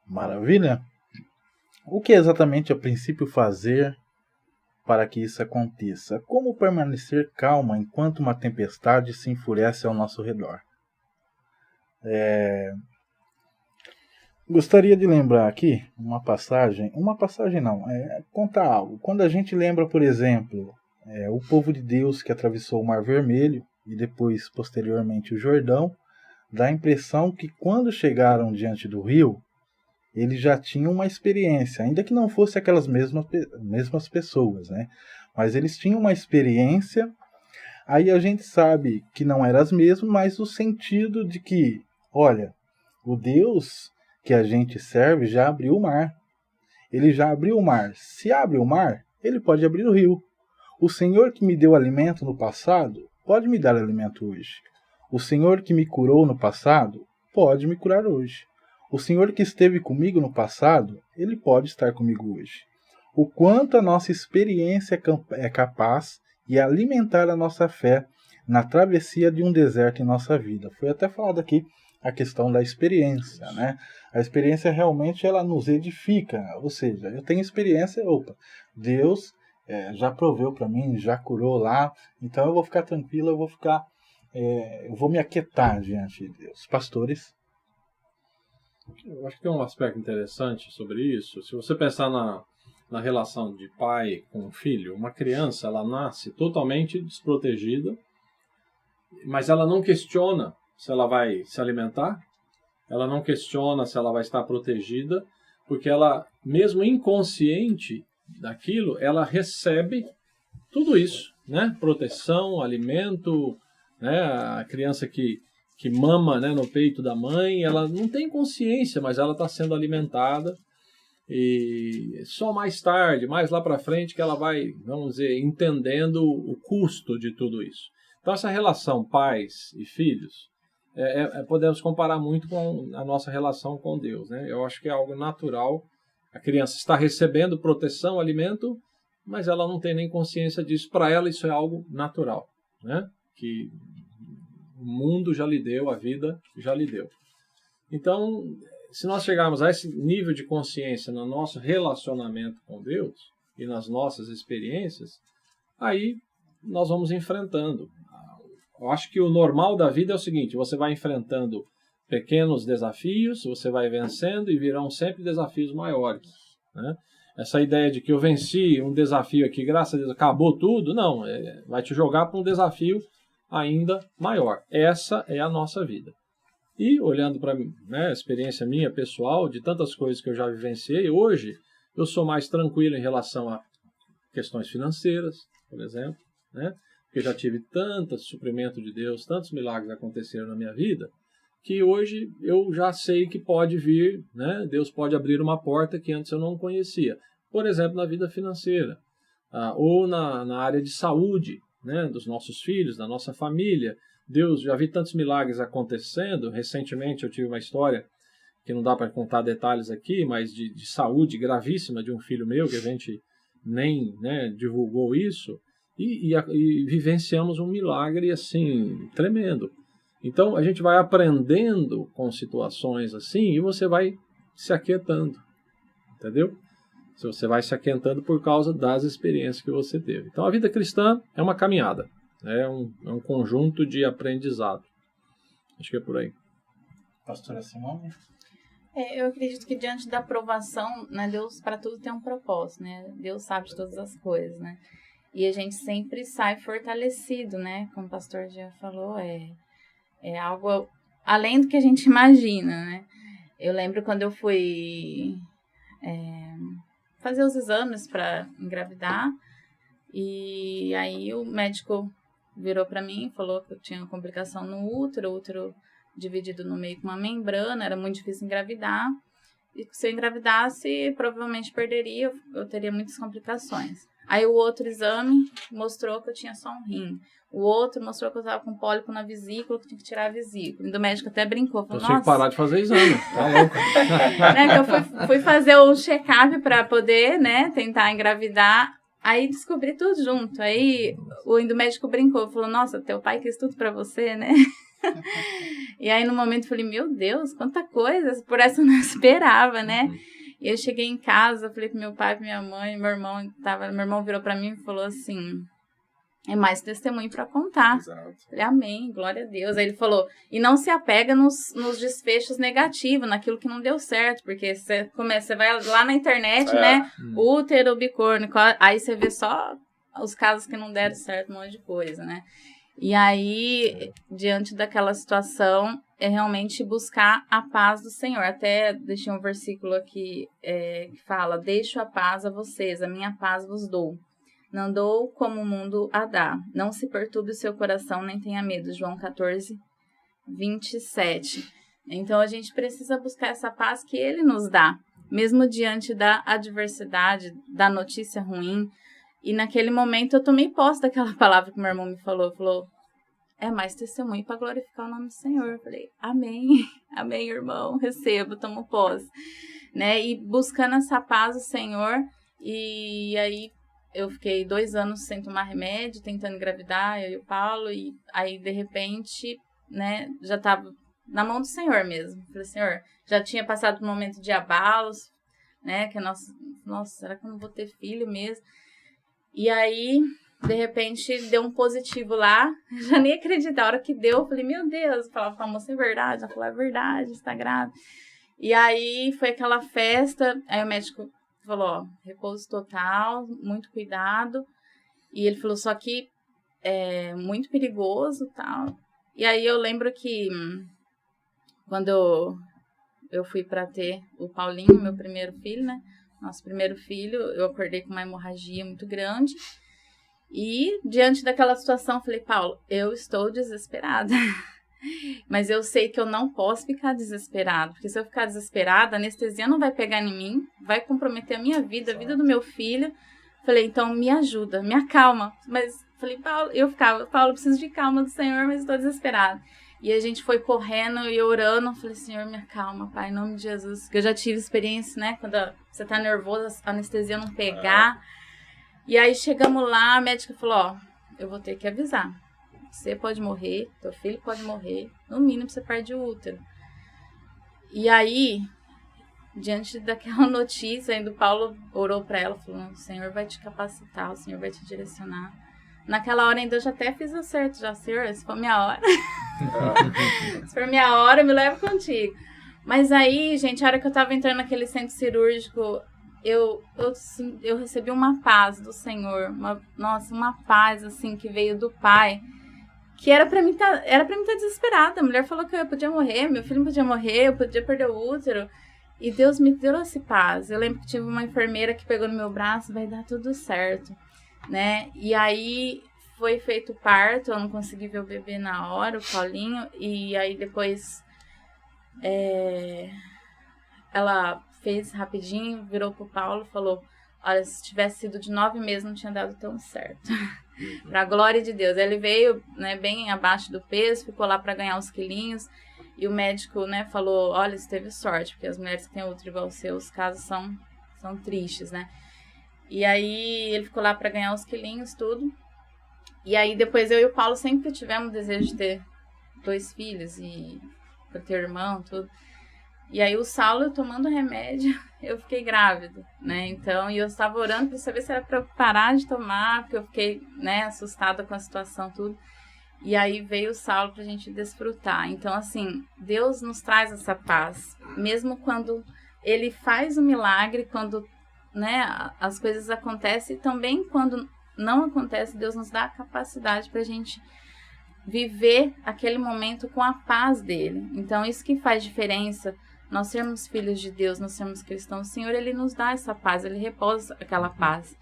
Maravilha! O que exatamente a princípio fazer para que isso aconteça? Como permanecer calma enquanto uma tempestade se enfurece ao nosso redor? Gostaria de lembrar aqui uma passagem não, contar algo. Quando a gente lembra, por exemplo, o povo de Deus que atravessou o Mar Vermelho e depois, posteriormente, o Jordão, dá a impressão que quando chegaram diante do rio, eles já tinham uma experiência, ainda que não fosse aquelas mesmas pessoas, né? Mas eles tinham uma experiência, aí a gente sabe que não eram as mesmas, mas o sentido de que, olha, o Deus que a gente serve já abriu o mar. Ele já abriu o mar. Se abre o mar, ele pode abrir o rio. O Senhor que me deu alimento no passado, pode me dar alimento hoje. O Senhor que me curou no passado, pode me curar hoje. O Senhor que esteve comigo no passado, Ele pode estar comigo hoje. O quanto a nossa experiência é capaz de alimentar a nossa fé na travessia de um deserto em nossa vida. Foi até falado aqui a questão da experiência, né? A experiência realmente ela nos edifica, ou seja, eu tenho experiência, Deus já proveu para mim, já curou lá, então eu vou ficar tranquilo, eu vou me aquietar diante de Deus. Pastores? Eu acho que tem um aspecto interessante sobre isso. Se você pensar na relação de pai com filho, uma criança ela nasce totalmente desprotegida, mas ela não questiona se ela vai se alimentar, ela não questiona se ela vai estar protegida, porque ela, mesmo inconsciente daquilo, ela recebe tudo isso, né? Proteção, alimento, né? A criança que mama, né, no peito da mãe, ela não tem consciência, mas ela está sendo alimentada e só mais tarde, mais lá para frente, que ela vai, vamos dizer, entendendo o custo de tudo isso. Então essa relação pais e filhos, podemos comparar muito com a nossa relação com Deus, né? Eu acho que é algo natural, a criança está recebendo proteção, alimento, mas ela não tem nem consciência disso, para ela isso é algo natural, né? Que o mundo já lhe deu, a vida já lhe deu. Então, se nós chegarmos a esse nível de consciência no nosso relacionamento com Deus e nas nossas experiências, aí nós vamos enfrentando. Eu acho que o normal da vida é o seguinte, você vai enfrentando pequenos desafios, você vai vencendo e virão sempre desafios maiores, né? Essa ideia de que eu venci um desafio aqui, graças a Deus, acabou tudo, não, vai te jogar para um desafio ainda maior. Essa é a nossa vida. E olhando para a experiência minha pessoal, de tantas coisas que eu já vivenciei, hoje eu sou mais tranquilo em relação a questões financeiras, por exemplo, né? Porque já tive tanto suprimento de Deus, tantos milagres aconteceram na minha vida, que hoje eu já sei que pode vir, né? Deus pode abrir uma porta que antes eu não conhecia. Por exemplo, na vida financeira, ou na área de saúde, né? Dos nossos filhos, da nossa família. Deus, já vi tantos milagres acontecendo. Recentemente eu tive uma história que não dá para contar detalhes aqui, mas de saúde gravíssima de um filho meu, que a gente nem, né, divulgou isso, e vivenciamos um milagre assim tremendo. Então a gente vai aprendendo com situações assim e você vai se aquietando, entendeu? Você vai se aquietando por causa das experiências que você teve. Então a vida cristã é uma caminhada, é um conjunto de aprendizado. Acho que é por aí. Pastora Simone? Eu acredito que diante da provação, né, Deus para tudo tem um propósito, né? Deus sabe de todas as coisas, né? E a gente sempre sai fortalecido, né? Como o pastor já falou, é algo além do que a gente imagina, né? Eu lembro quando eu fui fazer os exames para engravidar, e aí o médico virou para mim e falou que eu tinha uma complicação no útero, o útero dividido no meio com uma membrana, era muito difícil engravidar, e se eu engravidasse, provavelmente perderia, eu teria muitas complicações. Aí o outro exame mostrou que eu tinha só um rim, o outro mostrou que eu estava com pólipo na vesícula, que tinha que tirar a vesícula. E o médico até brincou, falou, eu tinha que parar de fazer exame, tá louco. Né, que eu fui fazer o check-up para poder, né, tentar engravidar. Aí descobri tudo junto. Aí o médico brincou, falou, nossa, teu pai quis tudo pra você, né? E aí no momento eu falei, meu Deus, quanta coisa, por essa eu não esperava, né? E eu cheguei em casa, falei pro meu pai, pra minha mãe, meu irmão virou pra mim e falou assim, é mais testemunho pra contar. Exato. Falei, amém, glória a Deus. Aí ele falou, e não se apega nos desfechos negativos, naquilo que não deu certo, porque você vai lá na internet, né, útero bicórnico, aí você vê só os casos que não deram certo, um monte de coisa, né. E aí, diante daquela situação, é realmente buscar a paz do Senhor. Até deixei um versículo aqui que fala, deixo a paz a vocês, a minha paz vos dou. Não dou como o mundo a dá. Não se perturbe o seu coração, nem tenha medo. João 14, 27. Então, a gente precisa buscar essa paz que Ele nos dá, mesmo diante da adversidade, da notícia ruim. E naquele momento, eu tomei posse daquela palavra que meu irmão me falou. Falou, é mais testemunho para glorificar o nome do Senhor. Eu falei, amém, amém, irmão, recebo, tomo posse. Né? E buscando essa paz do Senhor, e aí eu fiquei 2 anos sem tomar remédio, tentando engravidar, eu e o Paulo, e aí, de repente, né, já estava na mão do Senhor mesmo. Falei, Senhor, já tinha passado por um momento de abalos, né, que nossa, será que eu não vou ter filho mesmo? E aí, de repente, deu um positivo lá, já nem acreditei, a hora que deu, eu falei, meu Deus, eu falava pra moça, é verdade? Ela falou, é verdade, você tá grávida. E aí, foi aquela festa, aí o médico falou, ó, repouso total, muito cuidado. E ele falou, só que é muito perigoso e tal. E aí eu lembro que quando eu fui para ter o Paulinho, meu primeiro filho, né? Nosso primeiro filho, eu acordei com uma hemorragia muito grande. E diante daquela situação, falei, Paulo, eu estou desesperada. Mas eu sei que eu não posso ficar desesperada, porque se eu ficar desesperada, a anestesia não vai pegar em mim, vai comprometer a minha vida, a vida do meu filho. Falei, então me ajuda, me acalma. Mas falei, Paulo, Paulo, eu preciso de calma do Senhor, mas estou desesperada. E a gente foi correndo e orando, falei, Senhor, me acalma, Pai, em nome de Jesus. Porque eu já tive experiência, né, quando você tá nervoso, a anestesia não pegar. E aí chegamos lá, a médica falou, ó, eu vou ter que avisar. Você pode morrer, teu filho pode morrer, no mínimo você perde o útero. E aí, diante daquela notícia, ainda o Paulo orou para ela, falou, o Senhor vai te capacitar, o Senhor vai te direcionar. Naquela hora ainda eu já até fiz o certo, já, Senhor, se for minha hora, se for minha hora, me leva contigo. Mas aí, gente, a hora que eu tava entrando naquele centro cirúrgico, eu recebi uma paz do Senhor, uma paz, assim, que veio do Pai, que era pra mim estar desesperada. A mulher falou que eu podia morrer, meu filho podia morrer, eu podia perder o útero. E Deus me deu essa paz. Eu lembro que tive uma enfermeira que pegou no meu braço, vai dar tudo certo, né? E aí foi feito o parto, eu não consegui ver o bebê na hora, o Paulinho. E aí depois ela fez rapidinho, virou pro Paulo e falou: olha, se tivesse sido de 9 meses não tinha dado tão certo. Pra glória de Deus. Ele veio, né, bem abaixo do peso, ficou lá para ganhar uns quilinhos. E o médico, né, falou: olha, você teve sorte, porque as mulheres que têm útero igual o seu, os casos são tristes, né? E aí ele ficou lá para ganhar os quilinhos, tudo. E aí depois eu e o Paulo sempre tivemos o desejo de ter 2 filhos e para ter irmão, tudo. E aí o Saulo tomando remédio, eu fiquei grávida, né? Então, e eu estava orando para saber se era para parar de tomar, porque eu fiquei, né, assustada com a situação, tudo. E aí veio o Saulo pra gente desfrutar. Então, assim, Deus nos traz essa paz, mesmo quando Ele faz o milagre, quando, né, as coisas acontecem, e também quando não acontece, Deus nos dá a capacidade pra gente viver aquele momento com a paz dele. Então, isso que faz diferença, nós sermos filhos de Deus, nós sermos cristãos. O Senhor, Ele nos dá essa paz, Ele repousa aquela paz.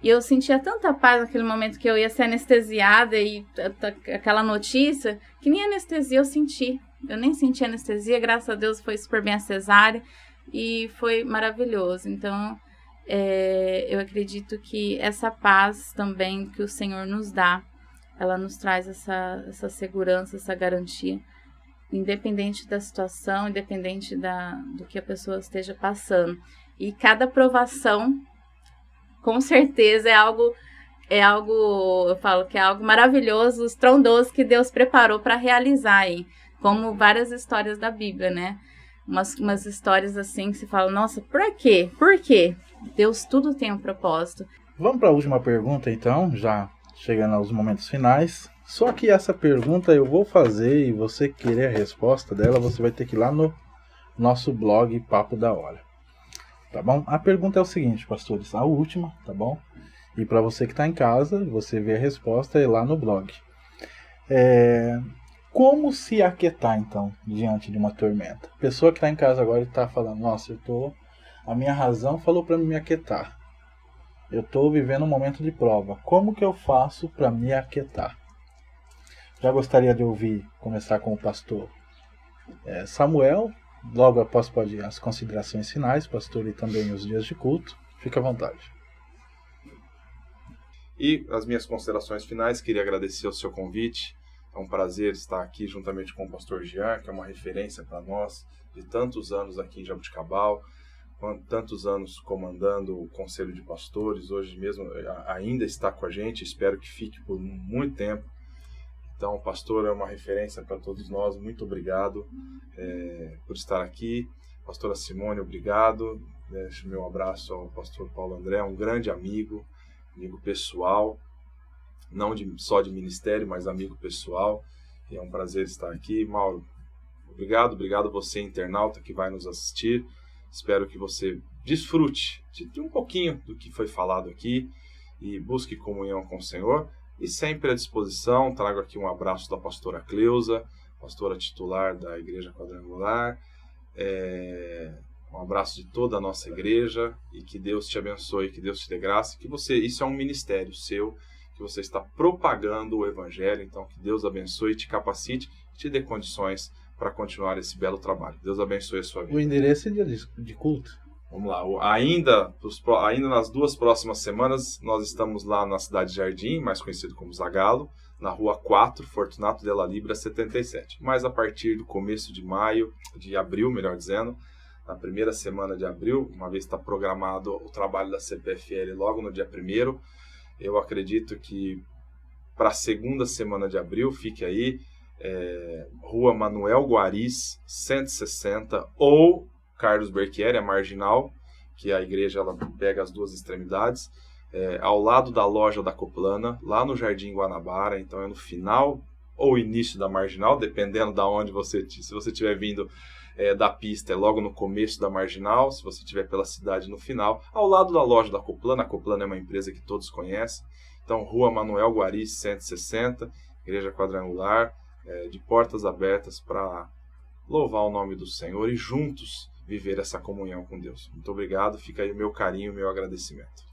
E eu sentia tanta paz naquele momento que eu ia ser anestesiada e aquela notícia, que nem anestesia eu senti. Eu nem senti anestesia, graças a Deus foi super bem a cesárea e foi maravilhoso. Então, eu acredito que essa paz também que o Senhor nos dá, ela nos traz essa segurança, essa garantia, independente da situação, independente do que a pessoa esteja passando. E cada provação, com certeza, é algo, eu falo que é algo maravilhoso, estrondoso que Deus preparou para realizar aí, como várias histórias da Bíblia, né? Umas histórias assim que se fala: nossa, por quê? Por quê? Deus tudo tem um propósito. Vamos para a última pergunta, então, já chegando aos momentos finais. Só que essa pergunta eu vou fazer, e você querer a resposta dela, você vai ter que ir lá no nosso blog Papo da Hora. Tá bom? A pergunta é o seguinte, pastores, a última, tá bom? E para você que está em casa, você vê a resposta é lá no blog. Como se aquietar, então, diante de uma tormenta? A pessoa que está em casa agora está falando: nossa, a minha razão falou para me aquietar. Eu estou vivendo um momento de prova. Como que eu faço para me aquietar? Já gostaria de começar com o pastor Samuel. Logo após pode ir as considerações finais, pastor, e também os dias de culto. Fique à vontade. E as minhas considerações finais, queria agradecer o seu convite. É um prazer estar aqui juntamente com o pastor Jean, que é uma referência para nós, de tantos anos aqui em Jaboticabal, tantos anos comandando o Conselho de Pastores, hoje mesmo ainda está com a gente, espero que fique por muito tempo. Então, o pastor é uma referência para todos nós. Muito obrigado por estar aqui. Pastora Simone, obrigado. Deixo meu abraço ao pastor Paulo André, um grande amigo pessoal, não só de ministério, mas amigo pessoal. E é um prazer estar aqui. Mauro, obrigado a você, internauta, que vai nos assistir. Espero que você desfrute de um pouquinho do que foi falado aqui e busque comunhão com o Senhor. E sempre à disposição, trago aqui um abraço da pastora Cleusa, pastora titular da Igreja Quadrangular. Um abraço de toda a nossa igreja e que Deus te abençoe, que Deus te dê graça. Isso é um ministério seu, que você está propagando o Evangelho. Então, que Deus abençoe, te capacite e te dê condições para continuar esse belo trabalho. Deus abençoe a sua vida. O endereço é dia de culto. Vamos lá, ainda nas 2 próximas semanas, nós estamos lá na cidade de Jardim, mais conhecido como Zagalo, na rua 4, Fortunato Della Libra 77. Mas a partir do começo de abril, melhor dizendo, na primeira semana de abril, uma vez está programado o trabalho da CPFL logo no dia 1º, eu acredito que para a segunda semana de abril, fique aí, Rua Manuel Guariz 160 ou Carlos Berchieri, a Marginal, que a igreja ela pega as 2 extremidades, ao lado da loja da Coplana, lá no Jardim Guanabara. Então é no final ou início da Marginal, dependendo da onde se você estiver vindo da pista, é logo no começo da Marginal, se você estiver pela cidade, no final, ao lado da loja da Coplana. A Coplana é uma empresa que todos conhecem. Então, Rua Manuel Guariz 160, Igreja Quadrangular, de portas abertas para louvar o nome do Senhor e juntos viver essa comunhão com Deus. Muito obrigado, fica aí o meu carinho, o meu agradecimento.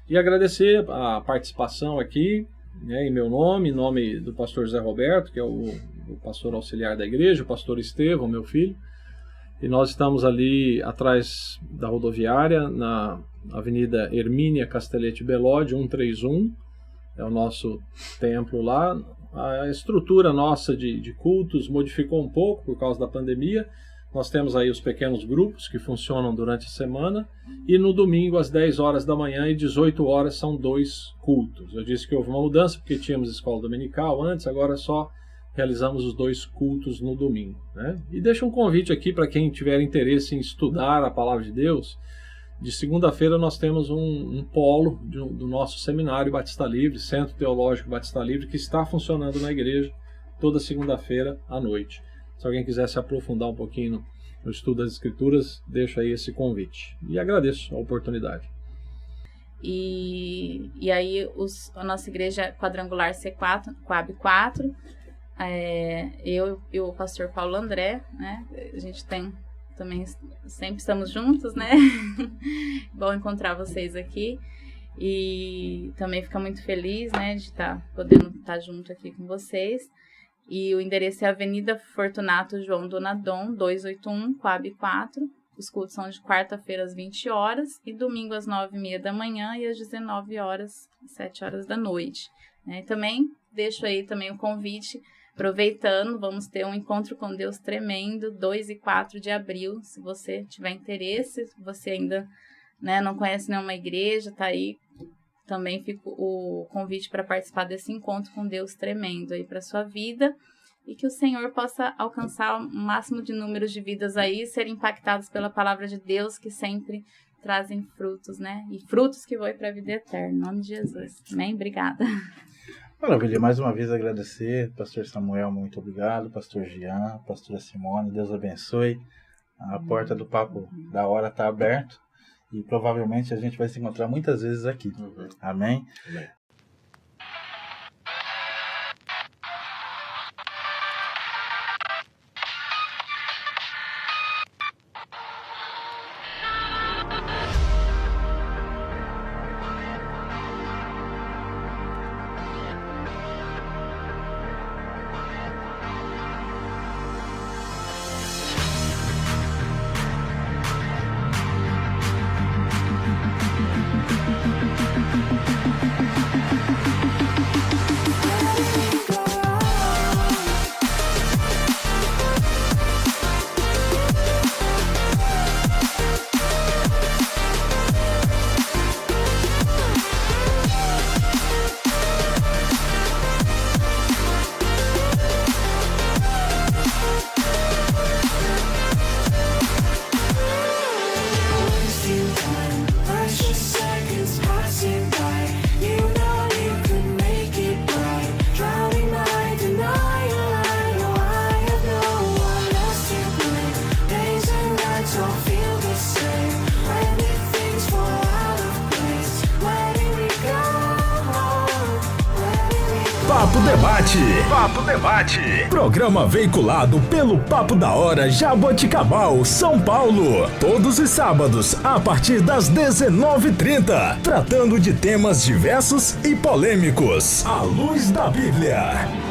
E agradecer a participação aqui, né, em meu nome, em nome do pastor Zé Roberto, que é o o pastor auxiliar da igreja, o pastor Estevão, meu filho, e nós estamos ali atrás da rodoviária, na Avenida Hermínia Castelete Belode, 131, é o nosso templo lá. A estrutura nossa de cultos modificou um pouco por causa da pandemia. Nós temos aí os pequenos grupos que funcionam durante a semana, e no domingo às 10 horas da manhã e 18 horas são 2 cultos. Eu disse que houve uma mudança porque tínhamos escola dominical antes, agora só realizamos os 2 cultos no domingo, né? E deixo um convite aqui para quem tiver interesse em estudar a Palavra de Deus. De segunda-feira nós temos um polo do nosso seminário Batista Livre, Centro Teológico Batista Livre, que está funcionando na igreja toda segunda-feira à noite. Se alguém quiser se aprofundar um pouquinho no estudo das Escrituras, deixo aí esse convite. E agradeço a oportunidade. E aí a nossa igreja quadrangular C4, Coab 4, eu e o pastor Paulo André, né? A gente também sempre estamos juntos, né? Bom encontrar vocês aqui. E também fica muito feliz, né, de estar podendo estar junto aqui com vocês. E o endereço é Avenida Fortunato João Donadon, 281, Coab 4. Os cultos são de quarta-feira às 20 horas e domingo às 9h30 da manhã e às 19 horas, 7 horas da noite. Né? Também deixo aí também o convite, aproveitando, vamos ter um encontro com Deus tremendo, 2 e 4 de abril. Se você tiver interesse, se você ainda, né, não conhece nenhuma igreja, tá aí. Também fica o convite para participar desse encontro com Deus tremendo aí para sua vida, e que o Senhor possa alcançar o máximo de números de vidas aí, serem impactados pela palavra de Deus, que sempre trazem frutos, né? E frutos que vão para a vida eterna, em nome de Jesus. Amém? Obrigada. Maravilha, mais uma vez agradecer, pastor Samuel, muito obrigado, pastor Jean, pastora Simone, Deus abençoe. A porta do Papo da Hora está aberta. E provavelmente a gente vai se encontrar muitas vezes aqui. Amém? Amém. Papo Debate. Papo Debate. Programa veiculado pelo Papo da Hora Jaboticabal, São Paulo. Todos os sábados, a partir das 19h30. Tratando de temas diversos e polêmicos. À luz da Bíblia.